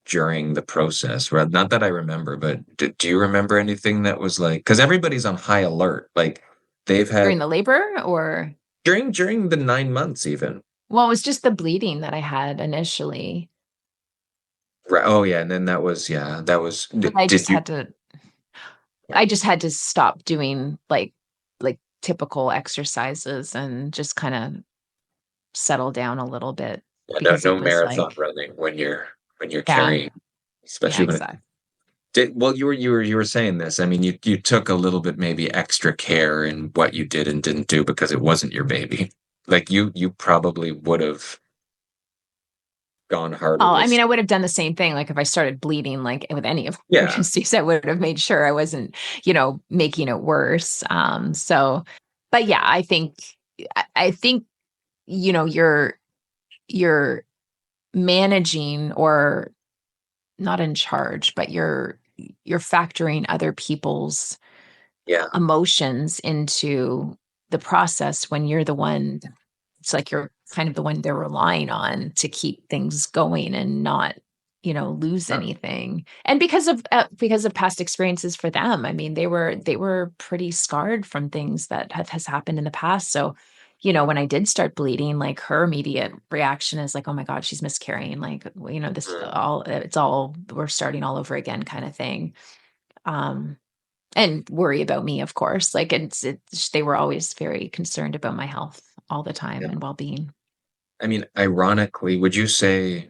during the process. Well, not that I remember, but do you remember anything that was like, because everybody's on high alert. Like they've During had the labor or during the 9 months even. well, it was just the bleeding that I had initially, Right. Oh yeah, and then that was yeah, that was but I did just you had to stop doing like typical exercises and just kind of settle down a little bit yeah, because no it was marathon like, running when you're yeah, carrying, yeah, especially when it exactly. well, you were saying this. I mean, you took a little bit maybe extra care in what you did and didn't do because it wasn't your baby. Like you probably would have gone harder Oh, I with mean, I would have done the same thing. Like if I started bleeding, like with any of the yeah. emergencies, I would have made sure I wasn't, making it worse. But yeah, I think, you're managing or not in charge, but you're factoring other people's Yeah. emotions into the process when you're the one it's like you're kind of the one they're relying on to keep things going and not lose Huh. anything and because of past experiences for them. I mean they were pretty scarred from things that has happened in the past. So when I did start bleeding, like her immediate reaction is like, oh my god, she's miscarrying, like this Mm. all it's all we're starting all over again kind of thing. um and worry about me, of course. Like they were always very concerned about my health all the time Yeah. and well-being. I mean, ironically, would you say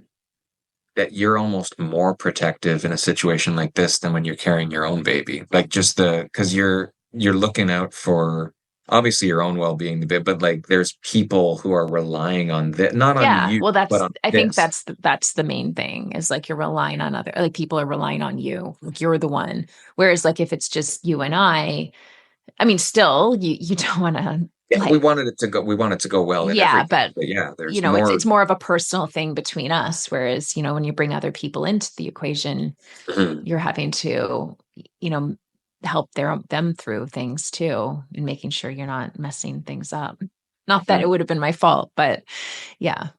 that you're almost more protective in a situation like this than when you're carrying your own baby? Like just because you're looking out for obviously your own well-being, but like there's people who are relying on that, not on Yeah, you, well, but that's on I think this. that's the main thing is like you're relying on other like people are relying on you. Like you're the one. Whereas like if it's just you and I mean, still you don't want to Yeah, like we want it to go well in yeah, everything. but But yeah, there's it's more. more of a personal thing between us. Whereas when you bring other people into the equation, Mhm. you're having to, you know, help them through things too, and making sure you're not messing things up. Not that it Mhm. would have been my fault, but yeah,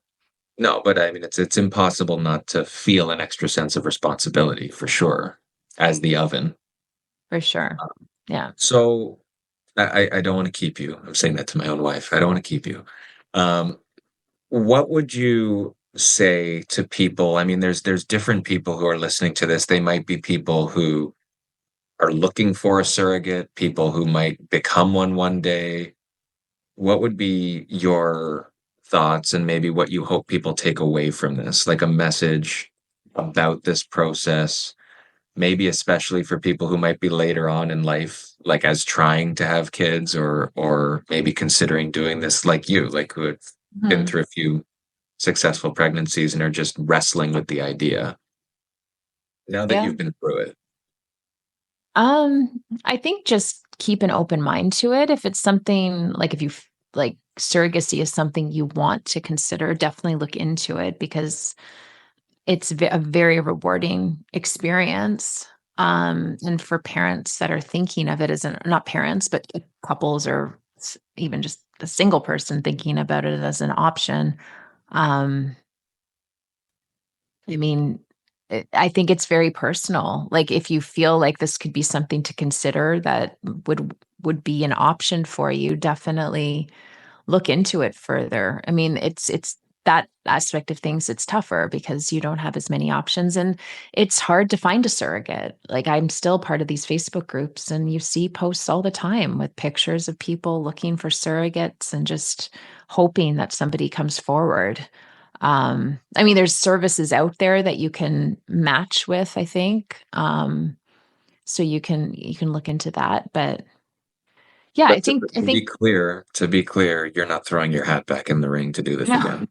No, but I mean it's impossible not to feel an extra sense of responsibility for sure as the oven. for sure. Yeah. So I don't want to keep you. I'm saying that to my own wife. I don't want to keep you. Um, what would you say to people? I mean, there's different people who are listening to this. They might be people who are looking for a surrogate, people who might become one day. What would be your thoughts and maybe what you hope people take away from this, like a message about this process, maybe especially for people who might be later on in life, like as trying to have kids or maybe considering doing this like you, like who have been Mhm. through a few successful pregnancies and are just wrestling with the idea now that Yeah. you've been through it. I think just keep an open mind to it. If it's something like if you like surrogacy is something you want to consider, definitely look into it because it's a very rewarding experience. And for parents that are thinking of it as not parents, but couples or even just a single person thinking about it as an option. Um, I mean, I think it's very personal. Like if you feel like this could be something to consider that would be an option for you, definitely look into it further. I mean, it's that aspect of things it's tougher because you don't have as many options and it's hard to find a surrogate. Like I'm still part of these Facebook groups and you see posts all the time with pictures of people looking for surrogates and just hoping that somebody comes forward. I mean, there's services out there that you can match with, I think. So you can look into that. But yeah, I But think I think to be clear, you're not throwing your hat back in the ring to do this no. again.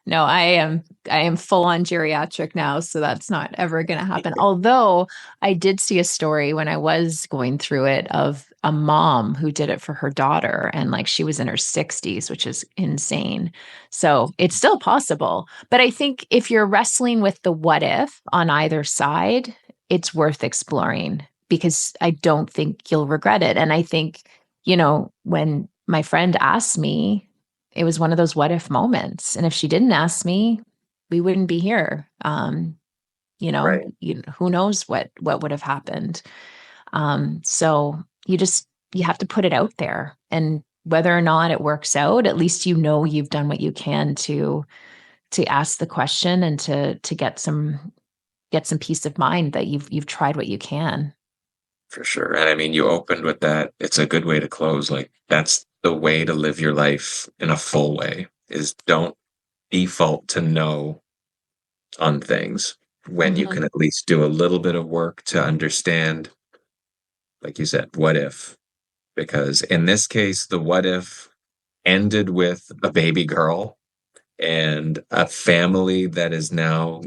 No, I am full on geriatric now, so that's not ever going to happen. Although I did see a story when I was going through it of a mom who did it for her daughter and like she was in her 60s, which is insane. So, it's still possible, but I think if you're wrestling with the what if on either side, it's worth exploring because I don't think you'll regret it. And I think, when my friend asked me it was one of those what if moments. And if she didn't ask me, we wouldn't be here. Right. Who knows what would have happened. So you have to put it out there. And whether or not it works out, at least you've done what you can to ask the question and to get some peace of mind that you've tried what you can. For sure. And I mean, you opened with that. It's a good way to close. Like, that's the way to live your life in a full way is don't default to no on things when you can Mhm. at least do a little bit of work to understand, like you said, what if? Because in this case, the what if ended with a baby girl and a family that is now,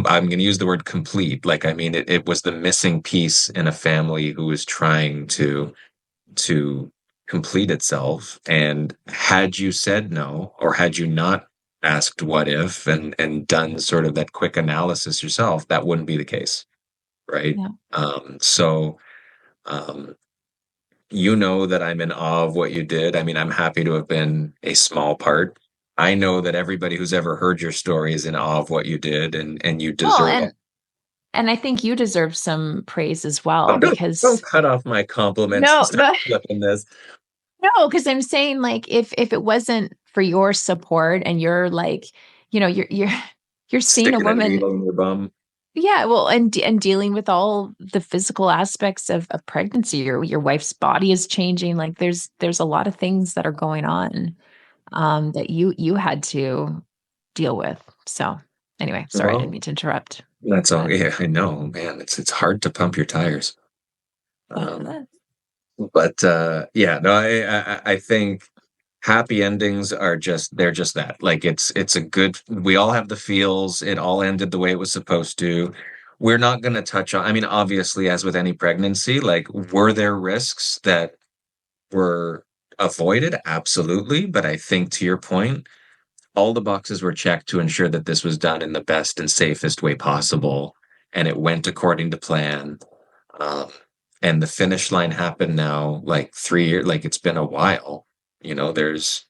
I'm going to use the word complete. Like, I mean, it was the missing piece in a family who was trying to complete itself. And had you said no, or had you not asked what if and done sort of that quick analysis yourself, that wouldn't be the case, right? Yeah. So um, you know that I'm in awe of what you did. I mean, I'm happy to have been a small part. I know that everybody who's ever heard your story is in awe of what you did, and you Well, deserve it. and I think you deserve some praise as Oh, well don't because cut off my compliments and no, start no, flipping this. no, because I'm saying like if it wasn't for your support and you're like, you're seeing a Sticking a woman, needle in your bum. yeah, well, and dealing with all the physical aspects of pregnancy. Your wife's body is changing. Like there's a lot of things that are going on that you had to deal with. So anyway, sorry, I didn't Well, mean to interrupt. that's all. But Yeah, I know, man. It's hard to pump your tires. but Um, but yeah, no, I think happy endings are they're just that. Like it's a good. We all have the feels. It all ended the way it was supposed to. We're not going to touch on. I mean, obviously, as with any pregnancy, like were there risks that were avoided? Absolutely. But I think to your point, all the boxes were checked to ensure that this was done in the best and safest way possible, and it went according to plan. Um, and the finish line happened now, like 3 years, like it's been a while. There's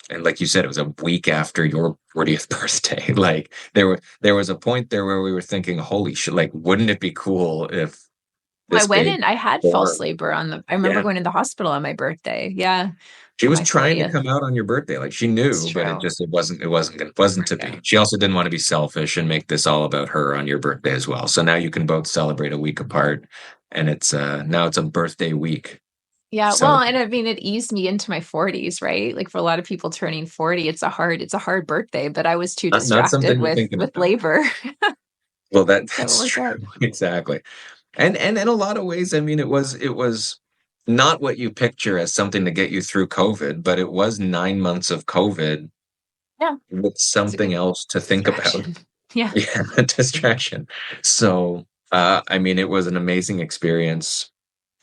and like you said, it was a week after your 40th birthday. Like there was a point there where we were thinking, holy shit, like wouldn't it be cool if I this went baby in. I had false born? labor I remember Yeah. going in the hospital on my birthday. Yeah, She on was my trying to 40th. come out on your birthday. Like she It's knew, but true. it wasn't to Yeah. be. She also didn't want to be selfish and make this all about her on your birthday as well. So now you can both celebrate a week apart, and it's now it's a birthday week. Yeah, So well, and I mean, it eased me into my 40s, right? Like for a lot of people turning 40, it's a hard birthday, but I was too not distracted something you're with thinking with about. labor. Well, So it that's worked out. true. Exactly. And in a lot of ways, I mean, it was not what you picture as something to get you through COVID, but it was 9 months of COVID Yeah, with it's a something good else to think about. distraction. Yeah. Yeah, a distraction. So, I mean, it was an amazing experience.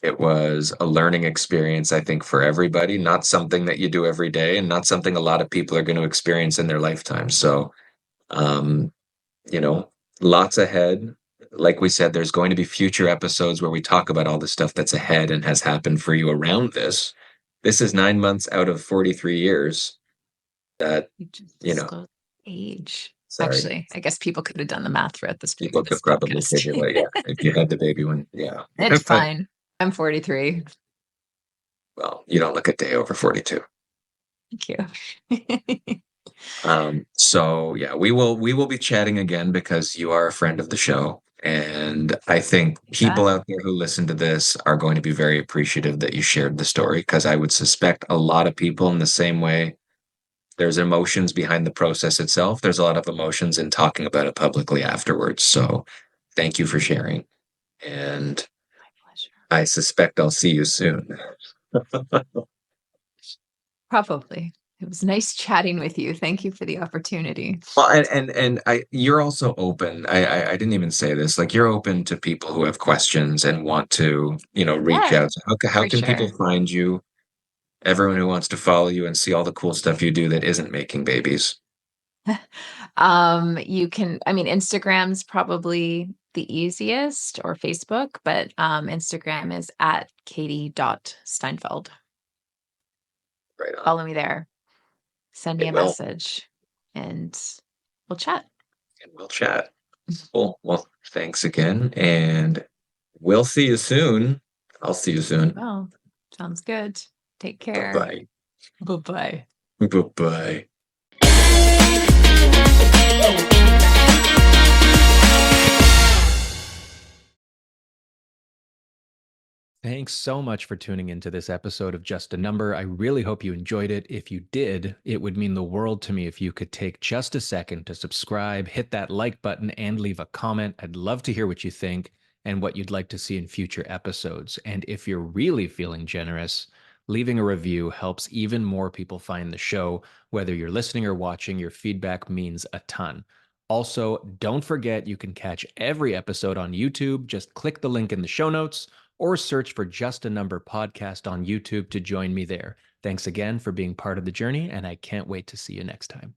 It was a learning experience, I think, for everybody, not something that you do every day and not something a lot of people are going to experience in their lifetime. So, um, you know, lots ahead. Like we said, there's going to be future episodes where we talk about all the stuff that's ahead and has happened for you around this. This is 9 months out of 43 years that, You just you know, disclosed age. sorry, Actually, I guess people could have done the math throughout the stream people of could this probably podcast. figure it, yeah, if you had the baby one, yeah. It's But, fine. I'm 43. well, you don't look a day over 42. Thank you. So yeah, we will be chatting again because you are a friend of the show. And I think That people out there who listen to this are going to be very appreciative that you shared the story because I would suspect a lot of people in the same way. There's emotions behind the process itself. There's a lot of emotions in talking about it publicly afterwards. So thank you for sharing. And my pleasure. I suspect I'll see you soon. Probably. It was nice chatting with you. Thank you for the opportunity. Well, and you're also open. I didn't even say this. Like you're open to people who have questions and want to, reach Yeah, out. So how for can people sure. find you? Everyone who wants to follow you and see all the cool stuff you do that isn't making babies. You can, I mean, Instagram's probably the easiest or Facebook, but Instagram is at katie.steinfeld. Right on. Follow me there. Send me It a will, message and we'll chat. and we'll chat. Cool. Well, thanks again, and we'll see you soon. I'll see you soon. Well, sounds good. Take Bye care. bye. Bye bye. Bye bye. Thanks so much for tuning into this episode of Just a Number. I really hope you enjoyed it. If you did, it would mean the world to me if you could take just a second to subscribe, hit that like button, and leave a comment. I'd love to hear what you think and what you'd like to see in future episodes. And if you're really feeling generous, leaving a review helps even more people find the show. Whether you're listening or watching, your feedback means a ton. Also, don't forget you can catch every episode on YouTube. Just click the link in the show notes or search for Just a Number podcast on YouTube to join me there. Thanks again for being part of the journey, and I can't wait to see you next time.